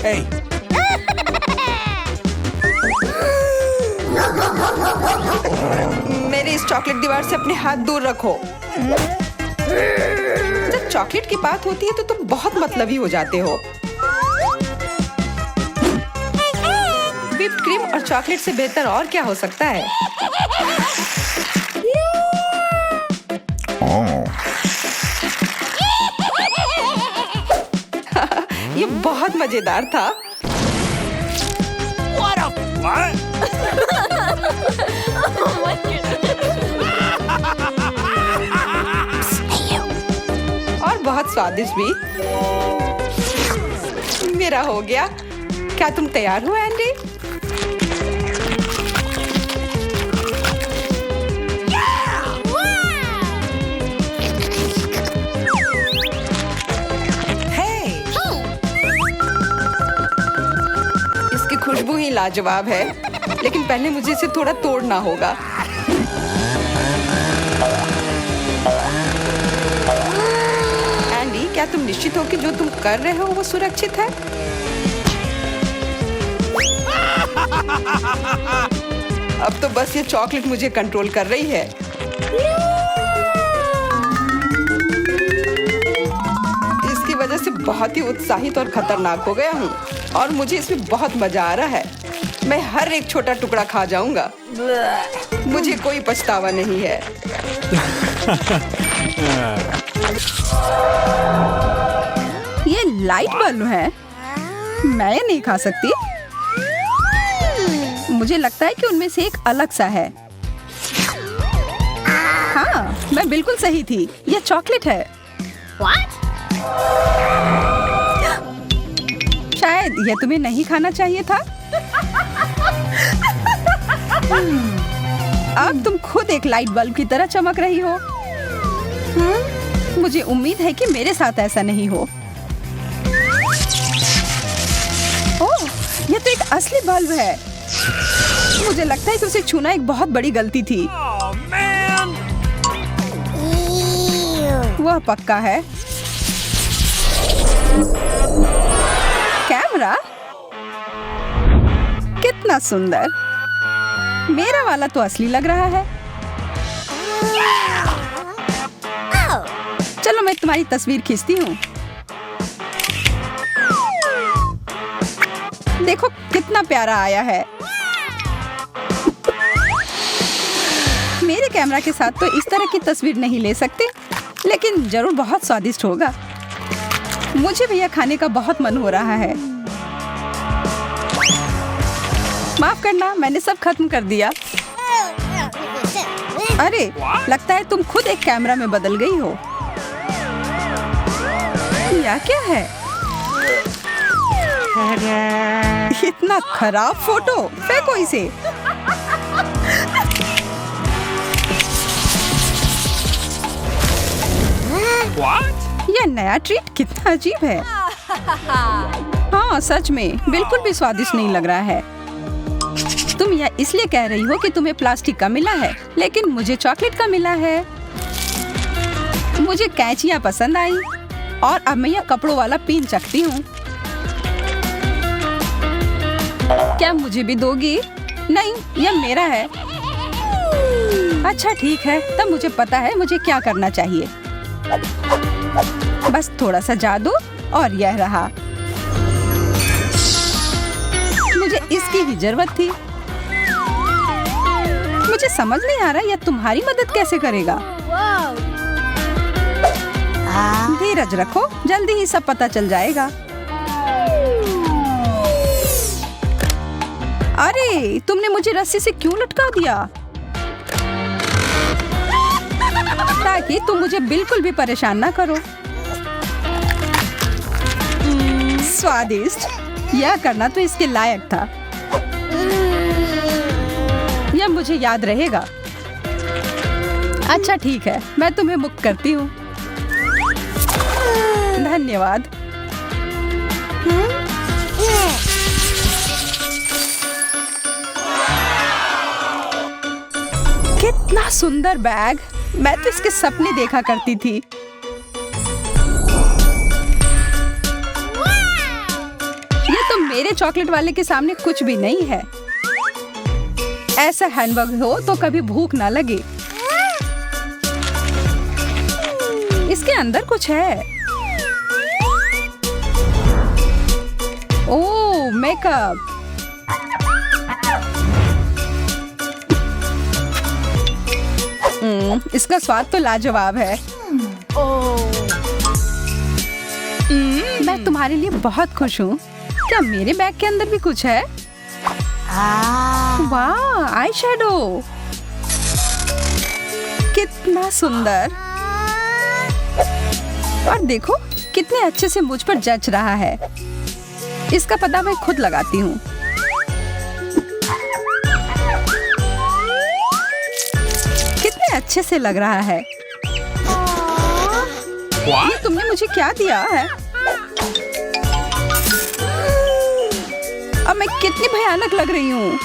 Hey. मेरे इस चॉकलेट दीवार से अपने हाथ दूर रखो। जब चॉकलेट की बात होती है तो तुम बहुत मतलबी हो जाते हो। व्हिप्ड क्रीम और चॉकलेट से बेहतर और क्या हो सकता है? ये बहुत मजेदार था। What? और बहुत स्वादिष्ट भी। मेरा हो गया। क्या तुम तैयार हो एंडी? इसकी खुशबू ही लाजवाब है, लेकिन पहले मुझे इसे थोड़ा तोड़ना होगा। एंडी, क्या तुम निश्चित हो कि जो तुम कर रहे हो वो सुरक्षित है? अब तो बस ये चॉकलेट मुझे कंट्रोल कर रही है। इसकी वजह से बहुत ही उत्साहित और खतरनाक हो गया हूँ और मुझे इसमें बहुत मजा आ रहा है। मैं हर एक छोटा टुकड़ा खा जाऊंगा। मुझे कोई पछतावा नहीं है। ये लाइट बल्ब है, मैं ये नहीं खा सकती। मुझे लगता है कि उनमें से एक अलग सा है। हाँ, मैं बिल्कुल सही थी। यह चॉकलेट है। शायद यह तुम्हें नहीं खाना चाहिए था। अब तुम खुद एक लाइट बल्ब की तरह चमक रही हो। मुझे उम्मीद है कि मेरे साथ ऐसा नहीं हो। ओह, यह तो एक असली बल्ब है। मुझे लगता है कि उसे छूना एक बहुत बड़ी गलती थी। Oh, man. वह पक्का है। कैमरा कितना सुंदर। मेरा वाला तो असली लग रहा है। चलो मैं तुम्हारी तस्वीर खींचती हूँ। देखो कितना प्यारा आया है। मेरे कैमरा के साथ तो इस तरह की तस्वीर नहीं ले सकते, लेकिन जरूर बहुत स्वादिष्ट होगा। मुझे भी यह खाने का बहुत मन हो रहा है। माफ करना, मैंने सब खत्म कर दिया। अरे, लगता है तुम खुद एक कैमरा में बदल गई हो। यह क्या है? इतना खराब फोटो, फेंको इसे। What? यह नया ट्रीट कितना अजीब है। हाँ सच में बिल्कुल भी स्वादिष्ट नहीं लग रहा है। तुम यह इसलिए कह रही हो कि तुम्हें प्लास्टिक का मिला है, लेकिन मुझे चॉकलेट का मिला है। मुझे कैंचियाँ पसंद आई और अब मैं यह कपड़ों वाला पिन चखती हूँ। क्या मुझे भी दोगी? नहीं, यह मेरा है। अच्छा ठीक है, तब मुझे पता है मुझे क्या करना चाहिए। बस थोड़ा सा जादू और यह रहा। मुझे इसकी ही जरूरत थी। मुझे समझ नहीं आ रहा यह तुम्हारी मदद कैसे करेगा। धीरज रखो, जल्दी ही सब पता चल जाएगा। अरे तुमने मुझे रस्सी से क्यों लटका दिया? ताकि तुम मुझे बिल्कुल भी परेशान ना करो। स्वादिष्ट, यह करना तो इसके लायक था। यह मुझे याद रहेगा। अच्छा ठीक है, मैं तुम्हें मुक्त करती हूँ। धन्यवाद। कितना सुंदर बैग, मैं तो इसके सपने देखा करती थी। ये तो मेरे चॉकलेट वाले के सामने कुछ भी नहीं है। ऐसा हैंडबैग हो तो कभी भूख ना लगे। इसके अंदर कुछ है। ओह, मेकअप। इसका स्वाद तो लाजवाब है। मैं तुम्हारे लिए बहुत खुश हूँ। क्या मेरे बैग के अंदर भी कुछ है? वाह, आई शैडो। कितना सुंदर। और देखो कितने अच्छे से मुझ पर जच रहा है। इसका पता मैं खुद लगाती हूँ। कितने अच्छे से लग रहा है। ये तुमने मुझे क्या दिया है? अब मैं कितनी भयानक लग रही हूँ।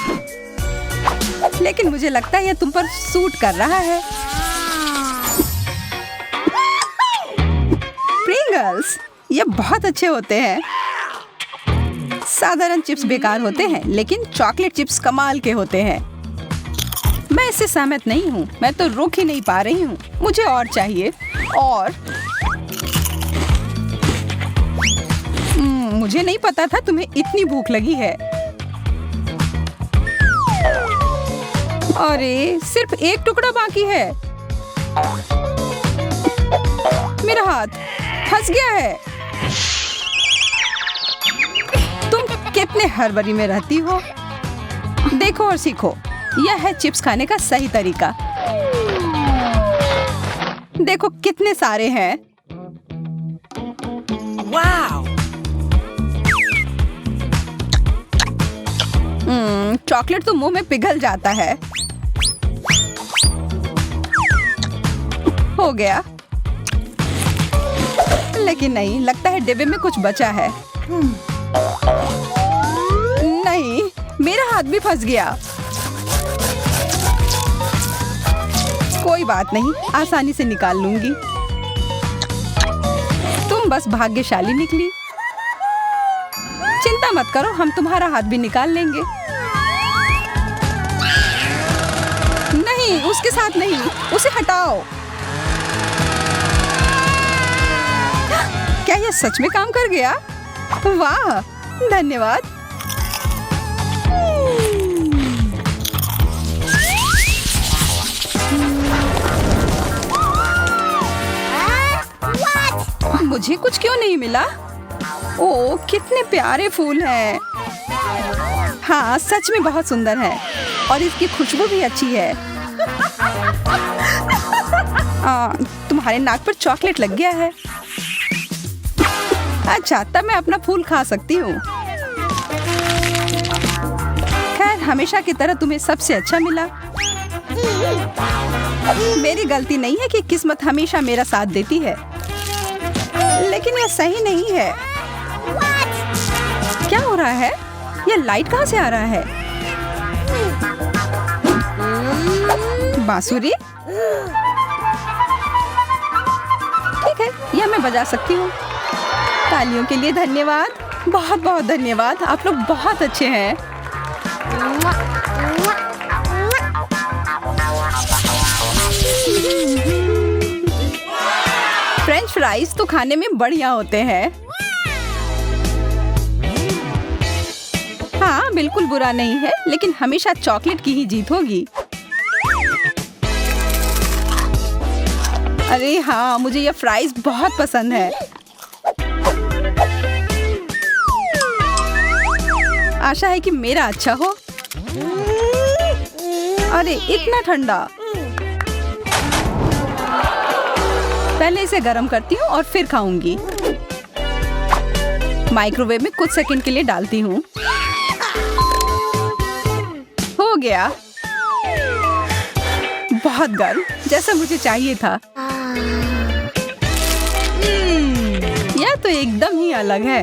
लेकिन मुझे लगता है ये तुम पर सूट कर रहा है। प्रिंगल्स, ये बहुत अच्छे होते हैं। साधारण चिप्स बेकार होते हैं, लेकिन चॉकलेट चिप्स कमाल के होते हैं। मैं इससे सहमत नहीं हूँ। मैं तो रोक ही नहीं पा रही हूँ। मुझे और चाहिए। और मुझे नहीं पता था तुम्हें इतनी भूख लगी है। अरे सिर्फ एक टुकड़ा बाकी है। मेरा हाथ फंस गया है। तुम कितने हड़बड़ी में रहती हो। देखो और सीखो। यह है चिप्स खाने का सही तरीका। देखो कितने सारे हैं। Wow! चॉकलेट तो मुंह में पिघल जाता है। हो गया। लेकिन नहीं, लगता है डिब्बे में कुछ बचा है। नहीं, मेरा हाथ भी फंस गया। कोई बात नहीं, आसानी से निकाल लूंगी। तुम बस भाग्यशाली निकली। चिंता मत करो, हम तुम्हारा हाथ भी निकाल लेंगे। नहीं, उसके साथ नहीं, उसे हटाओ। क्या यह सच में काम कर गया? वाह, धन्यवाद। मुझे कुछ क्यों नहीं मिला? ओह, कितने प्यारे फूल हैं। हाँ, सच में बहुत सुंदर है और इसकी खुशबू भी अच्छी है। तुम्हारे नाक पर चॉकलेट लग गया है। अच्छा, तब मैं अपना फूल खा सकती हूँ। खैर, हमेशा की तरह तुम्हें सबसे अच्छा मिला। मेरी गलती नहीं है कि किस्मत हमेशा मेरा साथ देती है, लेकिन यह सही नहीं है। क्या हो रहा है? यह लाइट कहाँ से आ रहा है? बांसुरी? ठीक है, यह मैं बजा सकती हूँ। तालियों के लिए धन्यवाद, बहुत बहुत धन्यवाद। आप लोग बहुत अच्छे हैं। फ्रेंच फ्राइज तो खाने में बढ़िया होते हैं। हाँ, बिल्कुल बुरा नहीं है, लेकिन हमेशा चॉकलेट की ही जीत होगी। अरे हाँ, मुझे यह फ्राइज बहुत पसंद है। आशा है कि मेरा अच्छा हो। अरे इतना ठंडा। पहले इसे गर्म करती हूँ और फिर खाऊंगी। माइक्रोवेव में कुछ सेकंड के लिए डालती हूँ। हो गया। बहुत गर्म, जैसा मुझे चाहिए था। यह तो एकदम ही अलग है।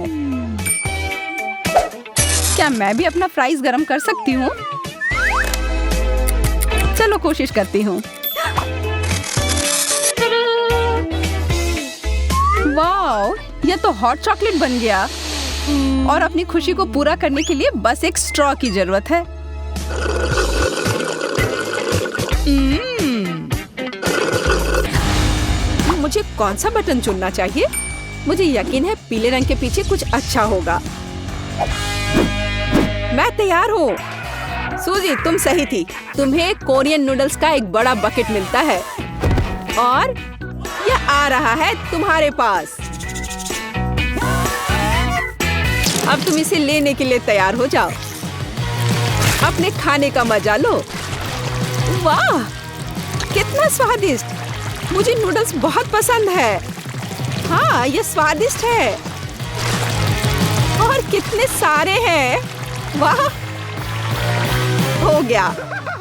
क्या मैं भी अपना फ्राइज गरम कर सकती हूँ? चलो कोशिश करती हूँ। वाओ, यह तो हॉट चॉकलेट बन गया। और अपनी खुशी को पूरा करने के लिए बस एक स्ट्रॉ की जरूरत है। मुझे कौन सा बटन चुनना चाहिए? मुझे यकीन है पीले रंग के पीछे कुछ अच्छा होगा। मैं तैयार हूँ। सूजी, तुम सही थी। तुम्हें कोरियन नूडल्स का एक बड़ा बकेट मिलता है और यह आ रहा है तुम्हारे पास। अब तुम इसे लेने के लिए तैयार हो जाओ। अपने खाने का मजा लो। वाह, कितना स्वादिष्ट! मुझे नूडल्स बहुत पसंद है। हाँ, ये स्वादिष्ट है। और कितने सारे हैं। वाह, हो गया।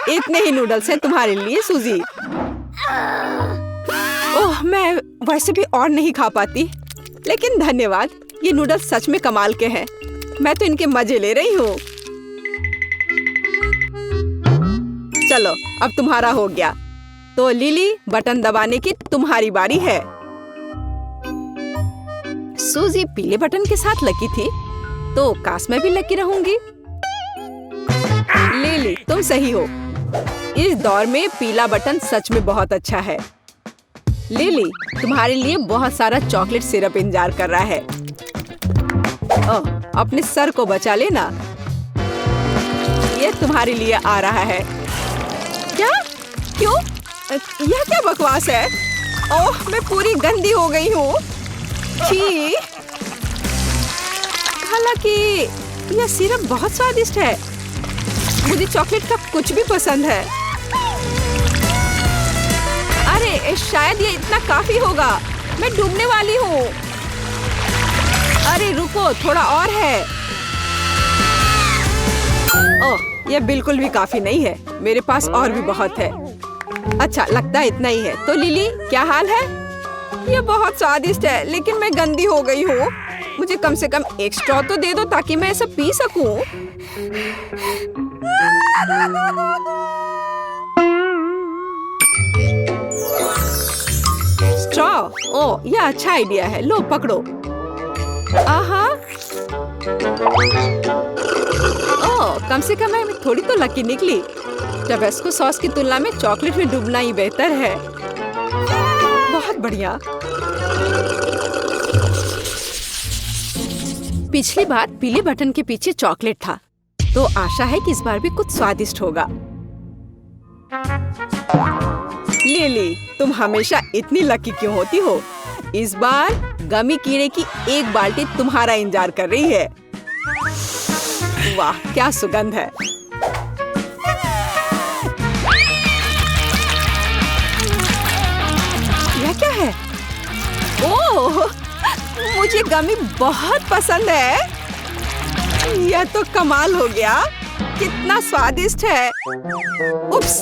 इतने ही नूडल्स हैं तुम्हारे लिए, सूजी। ओह, मैं वैसे भी और नहीं खा पाती, लेकिन धन्यवाद। ये नूडल्स सच में कमाल के हैं। मैं तो इनके मजे ले रही हूँ। चलो, अब तुम्हारा हो गया। तो लिली, बटन दबाने की तुम्हारी बारी है। सूजी पीले बटन के साथ लकी थी, तो काश मैं भी लकी रहूंगी। लिली, तुम सही हो। इस दौर में पीला बटन सच में बहुत अच्छा है। लिली, तुम्हारे लिए बहुत सारा चॉकलेट सिरप इंतजार कर रहा है। ओह, अपने सर को बचा लेना। ये तुम्हारे लिए आ रहा है। क्या? क्यों? यह क्या बकवास है? ओह, मैं पूरी गंदी हो गई हूँ। छी! हालांकि यह सिरप बहुत स्वादिष्ट है। मुझे चॉकलेट का कुछ भी पसंद है। अरे, शायद ये इतना काफी होगा। मैं डूबने वाली हूँ। अरे रुको, थोड़ा और है। ओह, यह बिल्कुल भी काफी नहीं है। मेरे पास और भी बहुत है। अच्छा, लगता है इतना ही है। तो लिली, क्या हाल है? यह बहुत स्वादिष्ट है, लेकिन मैं गंदी हो गई हूँ। मुझे कम से कम एक स्ट्रॉ तो दे दो ताकि मैं ऐसा पी सकूं। स्ट्रॉ? ओह, यह अच्छा आइडिया है। लो, पकड़ो। आहा। ओह, कम से कम मैं थोड़ी तो लकी निकली। टबेस्को सॉस की तुलना में चॉकलेट में डूबना ही बेहतर है। बहुत बढ़िया। पिछली बार पीले बटन के पीछे चॉकलेट था, तो आशा है कि इस बार भी कुछ स्वादिष्ट होगा। लिली, तुम हमेशा इतनी लकी क्यों होती हो? इस बार गमी कीड़े की एक बाल्टी तुम्हारा इंतजार कर रही है। वाह, क्या सुगंध है। यह क्या है? ओह, मुझे गमी बहुत पसंद है। यह तो कमाल हो गया, कितना स्वादिष्ट है। उप्स,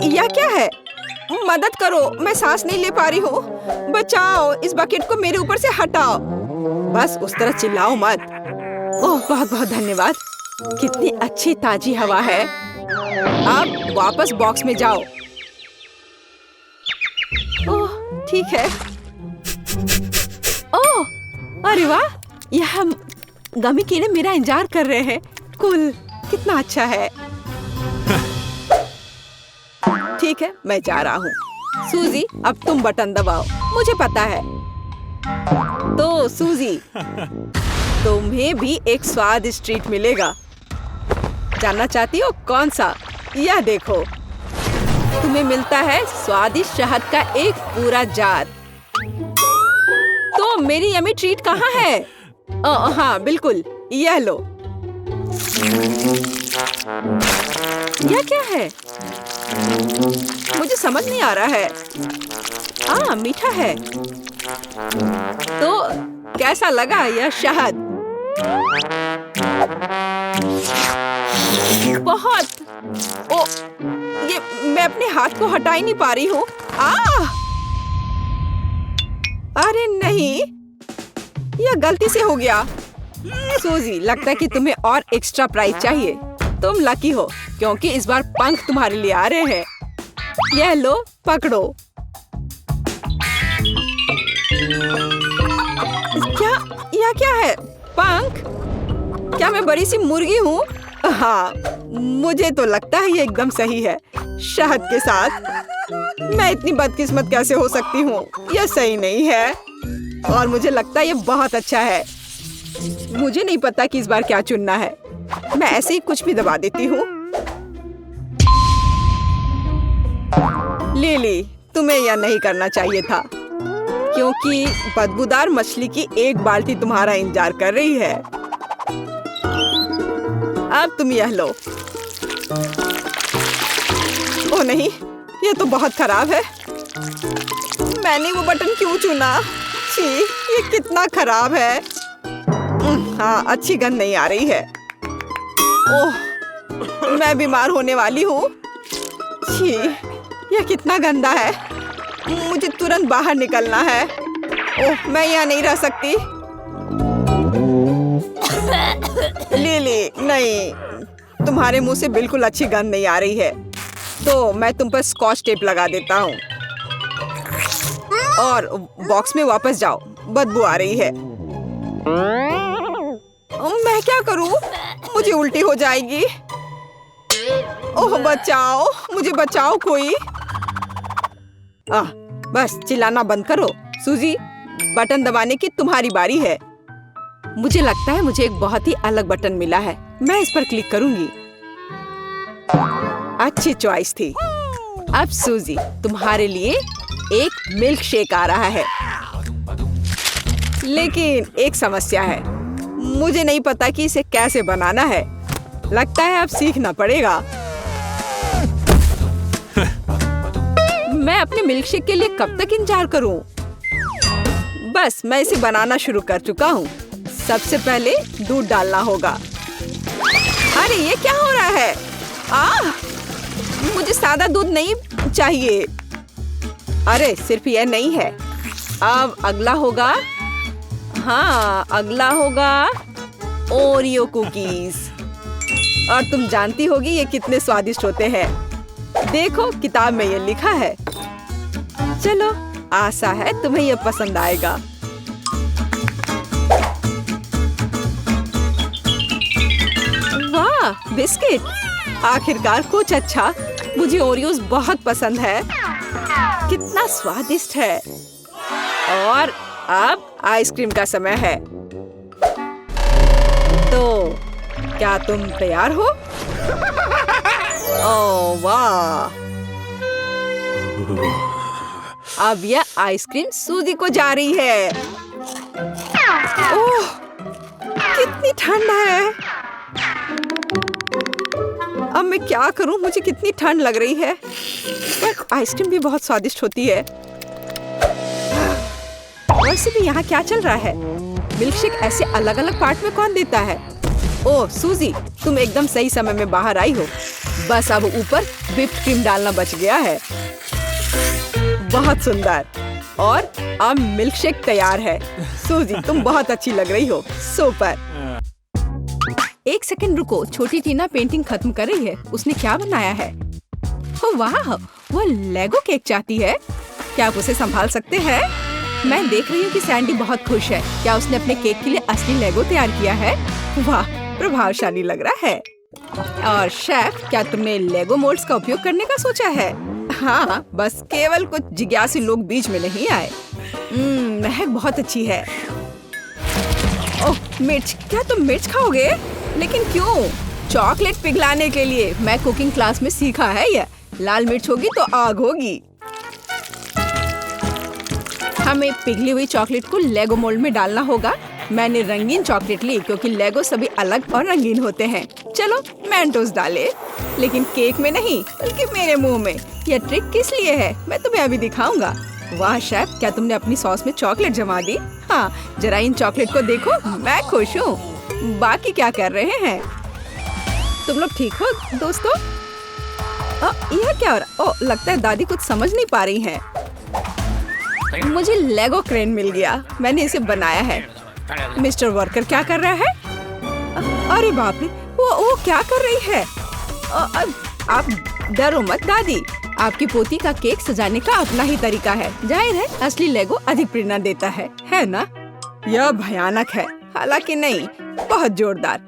यह क्या है? मदद करो, मैं सांस नहीं ले पा रही हूँ। बचाओ, इस बकेट को मेरे ऊपर से हटाओ। बस उस तरह चिल्लाओ मत। ओह, बहुत बहुत धन्यवाद। कितनी अच्छी ताजी हवा है। अब वापस बॉक्स में जाओ। ओह, ठीक है। ओह, अरे वाह, यह गमी कीड़े मेरा इंतजार कर रहे हैं। कूल, कितना अच्छा है। ठीक है, मैं जा रहा हूँ। सूजी, अब तुम बटन दबाओ, मुझे पता है। तो सूजी, तुम्हें भी एक स्वादिष्ट ट्रीट मिलेगा। जानना चाहती हो कौन सा? यह देखो, तुम्हें मिलता है स्वादिष्ट शहद का एक पूरा जार। तो मेरी यम्मी ट्रीट कहाँ है? हाँ बिल्कुल, यह लो। यह क्या है? मुझे समझ नहीं आ रहा है। मीठा है। तो कैसा लगा यह शहद? बहुत। ओ, ये मैं अपने हाथ को हटा ही नहीं पा रही हूँ। अरे नहीं, यह गलती से हो गया। सूजी, लगता है कि तुम्हें और एक्स्ट्रा प्राइज चाहिए। तुम लकी हो, क्योंकि इस बार पंख तुम्हारे लिए आ रहे हैं। यह लो, पकड़ो। क्या? यह क्या है? पंख? क्या मैं बड़ी सी मुर्गी हूँ? हाँ, मुझे तो लगता है ये एकदम सही है। शहद के साथ मैं इतनी बदकिस्मत कैसे हो सकती हूँ? यह सही नहीं है और मुझे लगता है ये बहुत अच्छा है। मुझे नहीं पता कि इस बार क्या चुनना है। मैं ऐसे ही कुछ भी दबा देती हूँ। लिली, तुम्हें यह नहीं करना चाहिए था, क्योंकि बदबूदार मछली की एक बाल्टी तुम्हारा इंतजार कर रही है। अब तुम यह लो। ओह नहीं, यह तो बहुत खराब है। मैंने वो बटन क्यों चुना? छी, ये कितना खराब है। हाँ, अच्छी गंध नहीं आ रही है। ओह, मैं बीमार होने वाली हूँ। छी, यह कितना गंदा है। मुझे तुरंत बाहर निकलना है। ओह, मैं यहाँ नहीं रह सकती। लिली, नहीं, तुम्हारे मुंह से बिल्कुल अच्छी गंध नहीं आ रही है। तो मैं तुम पर स्कॉच टेप लगा देता हूँ और बॉक्स में वापस जाओ, बदबू आ रही है। मैं क्या करूँ? मुझे उल्टी हो जाएगी। ओह, बचाओ, मुझे बचाओ कोई। बस चिल्लाना बंद करो। सूजी, बटन दबाने की तुम्हारी बारी है। मुझे लगता है मुझे एक बहुत ही अलग बटन मिला है। मैं इस पर क्लिक करूंगी। अच्छी चॉइस थी। अब सूजी, तुम्हारे लिए एक मिल्क शेक आ रहा है। लेकिन एक समस्या है, मुझे नहीं पता कि इसे कैसे बनाना है। लगता है अब सीखना पड़ेगा। मैं अपने मिल्क शेक के लिए कब तक इंतजार करूं? बस मैं इसे बनाना शुरू कर चुका हूँ। सबसे पहले दूध डालना होगा। अरे ये क्या हो रहा है? मुझे सादा दूध नहीं चाहिए। अरे सिर्फ यह नहीं है। अब अगला होगा, हाँ अगला होगा ओरियो कुकीज। और तुम जानती होगी ये कितने स्वादिष्ट होते हैं। देखो किताब में ये लिखा है। चलो, आशा है तुम्हें ये पसंद आएगा। वाह, बिस्किट! आखिरकार कुछ अच्छा। मुझे ओरियोज बहुत पसंद है। कितना स्वादिष्ट है। और अब आइसक्रीम का समय है। तो क्या तुम तैयार हो? ओह वाह! अब यह आइसक्रीम सूजी को जा रही है। ओह, कितनी ठंड है। अब मैं क्या करूं? मुझे कितनी ठंड लग रही है। पर आइसक्रीम भी बहुत स्वादिष्ट होती है। वैसे भी यहाँ क्या चल रहा है? मिल्कशेक ऐसे अलग अलग पार्ट में कौन देता है? ओह सूजी, तुम एकदम सही समय में बाहर आई हो। बस अब ऊपर व्हिप्ड क्रीम डालना बच गया है। बहुत सुंदर। और अब मिल्कशेक तैयार है। सूजी, तुम बहुत अच्छी लग रही हो। सुपर। एक सेकंड रुको, छोटी टीना पेंटिंग खत्म कर रही है। उसने क्या बनाया है? ओह वाह, वो लेगो केक चाहती है। क्या आप उसे संभाल सकते हैं? मैं देख रही हूँ कि सैंडी बहुत खुश है। क्या उसने अपने केक के लिए असली लेगो तैयार किया है? वाह, प्रभावशाली लग रहा है। और शेफ, क्या तुमने लेगो मोल्ड्स का उपयोग करने का सोचा है? हाँ, बस केवल कुछ जिज्ञासु लोग बीच में नहीं आए। महक बहुत अच्छी है। ओह मिर्च, क्या तुम मिर्च खाओगे? लेकिन क्यों? चॉकलेट पिघलाने के लिए। मैं कुकिंग क्लास में सीखा है ये। लाल मिर्च होगी तो आग होगी। हमें पिघली हुई चॉकलेट को लेगो मोल्ड में डालना होगा। मैंने रंगीन चॉकलेट ली क्योंकि लेगो सभी अलग और रंगीन होते हैं। चलो मेंटोस डाले, लेकिन केक में नहीं बल्कि मेरे मुंह में। यह ट्रिक किस लिए है मैं तुम्हें अभी दिखाऊंगा। वाह शेफ, क्या तुमने अपनी सॉस में चॉकलेट जमा दी? हाँ, जरा इन चॉकलेट को देखो, मैं खुश हूँ। बाकी क्या कर रहे हैं तुम लोग? ठीक हो दोस्तों? यह क्या हो रहा? ओह, लगता है दादी कुछ समझ नहीं पा रही हैं। मुझे लेगो क्रेन मिल गया। मैंने इसे बनाया है। मिस्टर वर्कर क्या कर रहा है? अरे बाप रे, वो क्या कर रही है? आप डरो मत दादी। आपकी पोती का केक सजाने का अपना ही तरीका है। जाहिर है असली लेगो अधिक प्रेरणा देता है ना? यह भयानक है। हालांकि नहीं, बहुत जोरदार।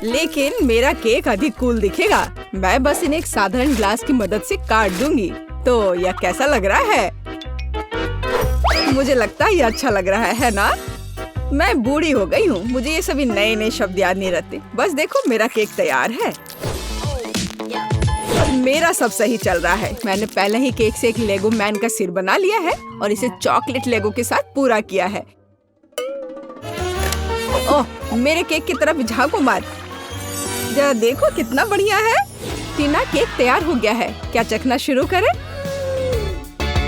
लेकिन मेरा केक अधिक कूल दिखेगा। मैं बस इन्हें एक साधारण ग्लास की मदद से काट दूंगी। तो यह कैसा लग रहा है? मुझे लगता है ये अच्छा लग रहा है ना? मैं बूढ़ी हो गई हूँ, मुझे ये सभी नए नए शब्द याद नहीं रहते। बस देखो, मेरा केक तैयार है। मेरा सब सही चल रहा है। मैंने पहले ही केक से एक लेगो मैन का सिर बना लिया है और इसे चॉकलेट लेगो के साथ पूरा किया है। ओह, मेरे केक की तरफ झांको मत। जरा देखो कितना बढ़िया है। टीना, केक तैयार हो गया है। क्या चखना शुरू करें?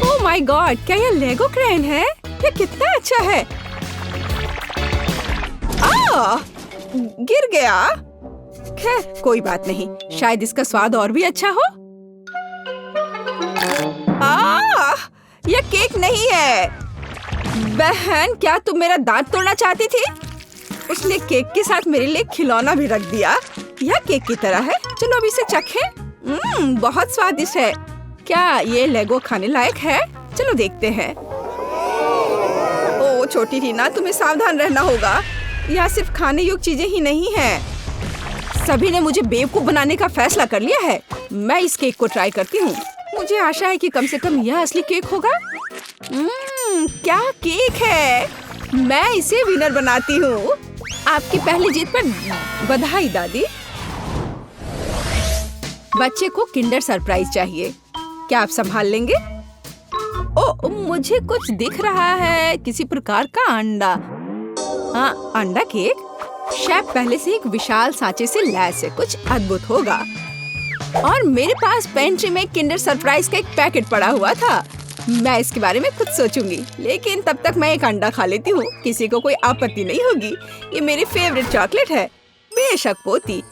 ओह माय गॉड, क्या यह लेगो क्रेन है? ये कितना अच्छा है। गिर गया। खैर कोई बात नहीं, शायद इसका स्वाद और भी अच्छा हो। यह केक नहीं है। बहन, क्या तुम मेरा दांत तोड़ना चाहती थी? उसने केक के साथ मेरे लिए खिलौना भी रख दिया। यह केक की तरह है। चलो अब इसे चखें। बहुत स्वादिष्ट है। क्या ये लेगो खाने लायक है? चलो देखते हैं। ओ छोटी टीना, तुम्हें सावधान रहना होगा। यहाँ सिर्फ खाने योग्य चीजें ही नहीं हैं। सभी ने मुझे बेवकूफ बनाने का फैसला कर लिया है। मैं इस केक को ट्राई करती हूँ। मुझे आशा है कि कम से कम यह असली केक होगा। क्या केक है! मैं इसे विनर बनाती हूँ। आपकी पहली जीत पर बधाई दादी। बच्चे को किंडर सरप्राइज चाहिए। क्या आप संभाल लेंगे? ओ, मुझे कुछ दिख रहा है, किसी प्रकार का अंडा। हाँ, अंडा केक। शेफ पहले से एक विशाल सांचे से लैस है। कुछ अद्भुत होगा। और मेरे पास पेंट्री में किंडर सरप्राइज का एक पैकेट पड़ा हुआ था। मैं इसके बारे में कुछ सोचूंगी, लेकिन तब तक मैं एक अंडा खा लेती हूँ। किसी को कोई आपत्ति नहीं होगी। ये मेरी फेवरेट चॉकलेट है। बेशक पोती,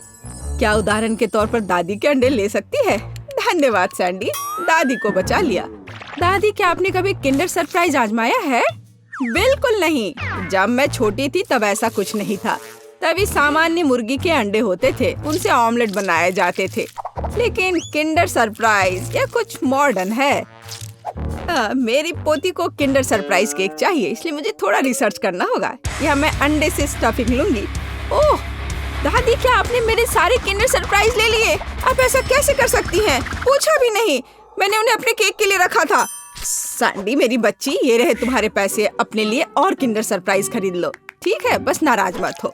क्या उदाहरण के तौर पर दादी के अंडे ले सकती है? धन्यवाद सैंडी, दादी को बचा लिया। दादी, क्या आपने कभी किंडर सरप्राइज आजमाया है? बिल्कुल नहीं। जब मैं छोटी थी तब ऐसा कुछ नहीं था। तभी सामान्य मुर्गी के अंडे होते थे, उनसे ऑमलेट बनाए जाते थे। लेकिन किंडर सरप्राइज यह कुछ मॉडर्न है। मेरी पोती को किंडर सरप्राइज केक चाहिए, इसलिए मुझे थोड़ा रिसर्च करना होगा। या मैं अंडे से स्टफिंग लूंगी। ओह दादी, क्या आपने मेरे सारे किंडर सरप्राइज ले लिए? आप ऐसा कैसे कर सकती हैं? पूछा भी नहीं। मैंने उन्हें अपने केक के लिए रखा था। सैंडी मेरी बच्ची, ये रहे तुम्हारे पैसे। अपने लिए और किंडर सरप्राइज खरीद लो। ठीक है, बस नाराज मत हो।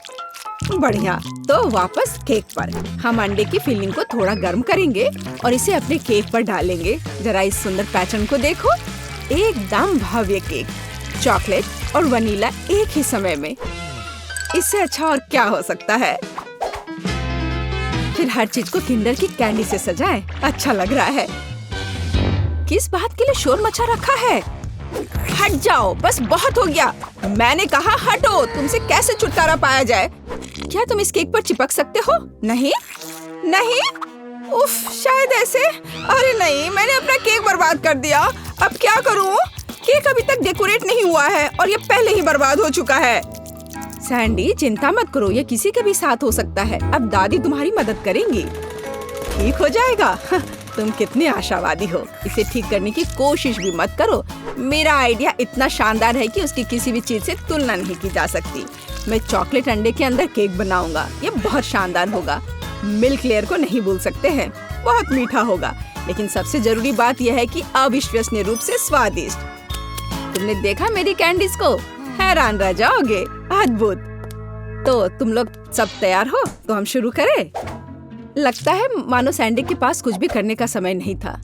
बढ़िया, तो वापस केक पर। हम अंडे की फिलिंग को थोड़ा गर्म करेंगे और इसे अपने केक पर डालेंगे। जरा इस सुंदर पैटर्न को देखो। एकदम भव्य केक, चॉकलेट और वनीला एक ही समय में। इससे अच्छा और क्या हो सकता है? फिर हर चीज को किंडर की कैंडी से सजाएं। अच्छा लग रहा है। किस बात के लिए शोर मचा रखा है? हट जाओ, बस बहुत हो गया। मैंने कहा हटो। तुमसे कैसे छुटकारा पाया जाए? क्या तुम इस केक पर चिपक सकते हो? नहीं नहीं, उफ, शायद ऐसे। अरे नहीं, मैंने अपना केक बर्बाद कर दिया। अब क्या करूं? केक अभी तक डेकोरेट नहीं हुआ है और ये पहले ही बर्बाद हो चुका है। सैंडी, चिंता मत करो, ये किसी के भी साथ हो सकता है। अब दादी तुम्हारी मदद करेंगी। ठीक हो जाएगा। तुम कितने आशावादी हो। इसे ठीक करने की कोशिश भी मत करो। मेरा आइडिया इतना शानदार है कि उसकी किसी भी चीज से तुलना नहीं की जा सकती। मैं चॉकलेट अंडे के अंदर केक बनाऊंगा। ये बहुत शानदार होगा। मिल्क लेयर को नहीं भूल सकते हैं। बहुत मीठा होगा, लेकिन सबसे जरूरी बात यह है कि अविश्वसनीय रूप से स्वादिष्ट। तुमने देखा मेरी कैंडीज को? हैरान रह जाओगे। अद्भुत। तो तुम लोग सब तैयार हो? तो हम शुरू करें? लगता है मानो सैंडी के पास कुछ भी करने का समय नहीं था।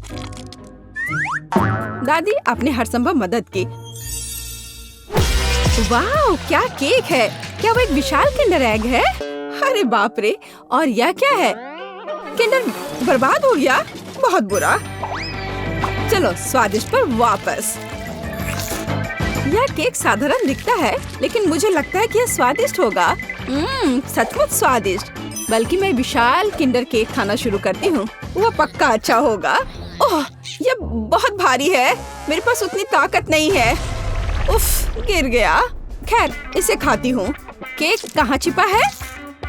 दादी आपने हर संभव मदद की। वाह, क्या केक है! क्या वो एक विशाल किंडर एग है? अरे बाप रे! और यह क्या है? किंडर बर्बाद हो गया। बहुत बुरा। चलो स्वादिष्ट पर वापस। यह केक साधारण दिखता है, लेकिन मुझे लगता है कि यह स्वादिष्ट होगा। सचमुच स्वादिष्ट। बल्कि मैं विशाल किंडर केक खाना शुरू करती हूँ। वो पक्का अच्छा होगा। ओह, यह बहुत भारी है। मेरे पास उतनी ताकत नहीं है। उफ, गिर गया। खैर, इसे खाती हूँ। केक कहाँ छिपा है?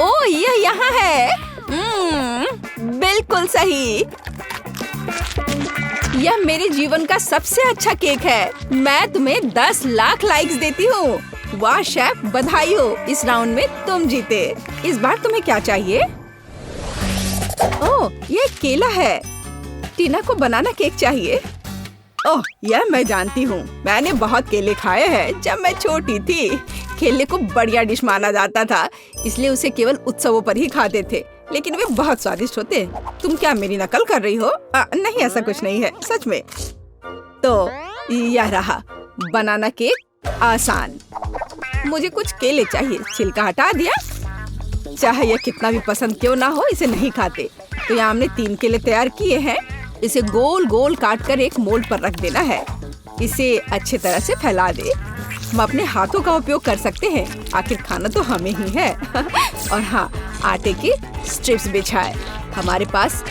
ओह, यह यहाँ है। बिल्कुल सही। यह मेरे जीवन का सबसे अच्छा केक है। मैं तुम्हें 10 लाख लाइक्स देती हूँ। वाह शेफ, बधाई हो। इस राउंड में तुम जीते। इस बार तुम्हें क्या चाहिए? ओह, ये केला है। टीना को बनाना केक चाहिए। ओह, यह मैं जानती हूँ। मैंने बहुत केले खाए हैं जब मैं छोटी थी। केले को बढ़िया डिश माना जाता था, इसलिए उसे केवल उत्सवों पर ही खाते थे। लेकिन वे बहुत स्वादिष्ट होते। तुम क्या मेरी नकल कर रही हो? नहीं, ऐसा कुछ नहीं है, सच में। तो यह रहा बनाना केक। आसान। मुझे कुछ केले चाहिए। छिलका हटा दिया। चाहे यह कितना भी पसंद क्यों ना हो, इसे नहीं खाते। तो यहाँ हमने 3 केले तैयार किए हैं। इसे गोल गोल काट कर एक मोल्ड पर रख देना है। इसे अच्छी तरह से फैला दे। हम अपने हाथों का उपयोग कर सकते हैं, आखिर खाना तो हमें ही है। और हाँ, आटे की स्ट्रिप्स बिछाए। हमारे पास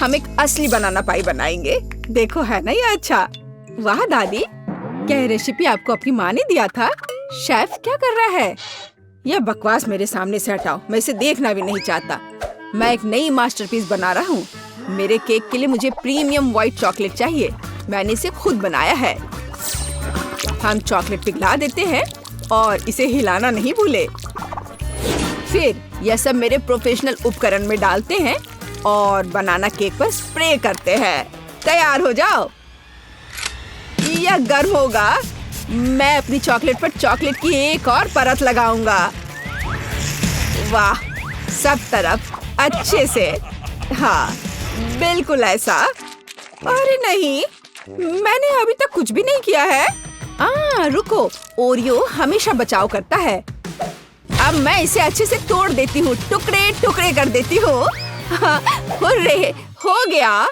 हम एक असली बनाना पाई बनाएंगे। देखो, है ना ये अच्छा? वाह दादी, क्या ये रेसिपी आपको अपनी माँ ने दिया था? शेफ क्या कर रहा है? यह बकवास मेरे सामने से हटाओ। मैं इसे देखना भी नहीं चाहता। मैं एक नई मास्टरपीस बना रहा हूँ। मेरे केक के लिए मुझे प्रीमियम व्हाइट चॉकलेट चाहिए। मैंने इसे खुद बनाया है। हम चॉकलेट पिघला देते हैं और इसे हिलाना नहीं भूले। फिर यह सब मेरे प्रोफेशनल उपकरण में डालते हैं और बनाना केक पर स्प्रे करते हैं। तैयार हो जाओ। यह गर्म होगा। मैं अपनी चॉकलेट पर चॉकलेट की एक और परत लगाऊंगा। वाह, सब तरफ अच्छे से। हाँ, बिल्कुल ऐसा। अरे नहीं, मैंने अभी तक कुछ भी नहीं किया है। रुको, ओरियो हमेशा बचाव करता है। अब मैं इसे अच्छे से तोड़ देती हूँ, टुकड़े टुकड़े कर देती हूँ। हुर्रे, हो गया।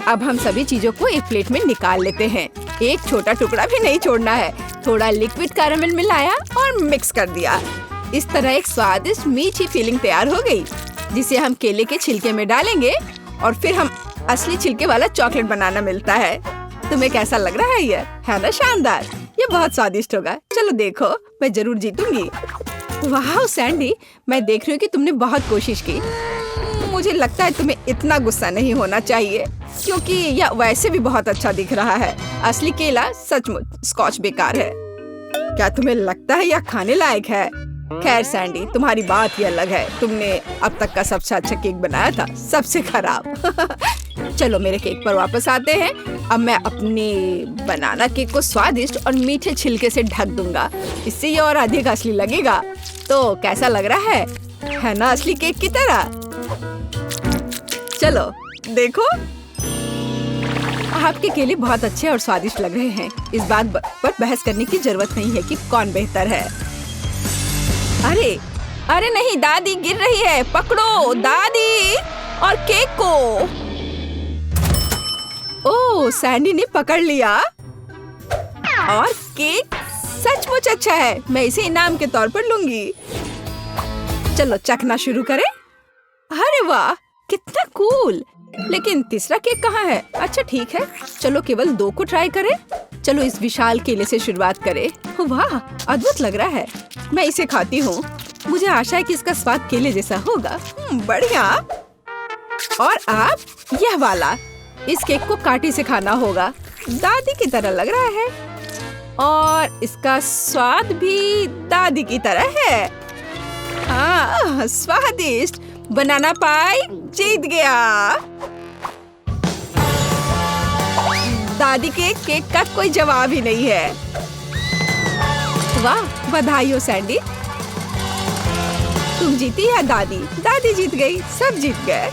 अब हम सभी चीजों को एक प्लेट में निकाल लेते हैं। एक छोटा टुकड़ा भी नहीं छोड़ना है। थोड़ा लिक्विड कैरामेल मिलाया और मिक्स कर दिया। इस तरह एक स्वादिष्ट मीठी फीलिंग तैयार हो गई, जिसे हम केले के छिलके में डालेंगे और फिर हम असली छिलके वाला चॉकलेट बनाना मिलता है। तुम्हें कैसा लग रहा है? ये है ना शानदार? ये बहुत स्वादिष्ट होगा। चलो देखो, मैं जरूर जीतूंगी। वाह सैंडी, मैं देख रही हूँ कि तुमने बहुत कोशिश की। मुझे लगता है तुम्हें इतना गुस्सा नहीं होना चाहिए, क्योंकि यह वैसे भी बहुत अच्छा दिख रहा है। असली केला सचमुच स्कॉच बेकार है। क्या तुम्हें लगता है यह खाने लायक है? खैर सैंडी, तुम्हारी बात ही अलग है। तुमने अब तक का सबसे अच्छा केक बनाया था, सबसे खराब। चलो मेरे केक पर वापस आते हैं। अब मैं अपने बनाना केक को स्वादिष्ट और मीठे छिलके से ढक दूंगा। इससे ये और अधिक असली लगेगा। तो कैसा लग रहा है ना असली केक की तरह? चलो देखो, आपके केले बहुत अच्छे और स्वादिष्ट लग रहे हैं। इस बात पर बहस करने की जरूरत नहीं है कि कौन बेहतर है। अरे नहीं, दादी गिर रही है। पकड़ो दादी और केक को। ओह, सैंडी ने पकड़ लिया। और केक सचमुच अच्छा है। मैं इसे इनाम के तौर पर लूंगी। चलो चखना शुरू करें। अरे वाह, कितना कूल। लेकिन तीसरा केक कहाँ है? अच्छा ठीक है, चलो केवल 2 को ट्राई करें। चलो इस विशाल केले से शुरुआत करें। वाह, अद्भुत लग रहा है। मैं इसे खाती हूँ। मुझे आशा है कि इसका स्वाद केले जैसा होगा। बढ़िया। और आप यह वाला, इस केक को कांटे से खाना होगा। दादी की तरह लग रहा है और इसका स्वाद भी दादी की तरह है। हाँ, स्वादिष्ट। बनाना पाई जीत गया। दादी के केक का कोई जवाब ही नहीं है। वाह, बधाई हो सैंडी। तुम जीती या दादी? दादी जीत गई, सब जीत गए।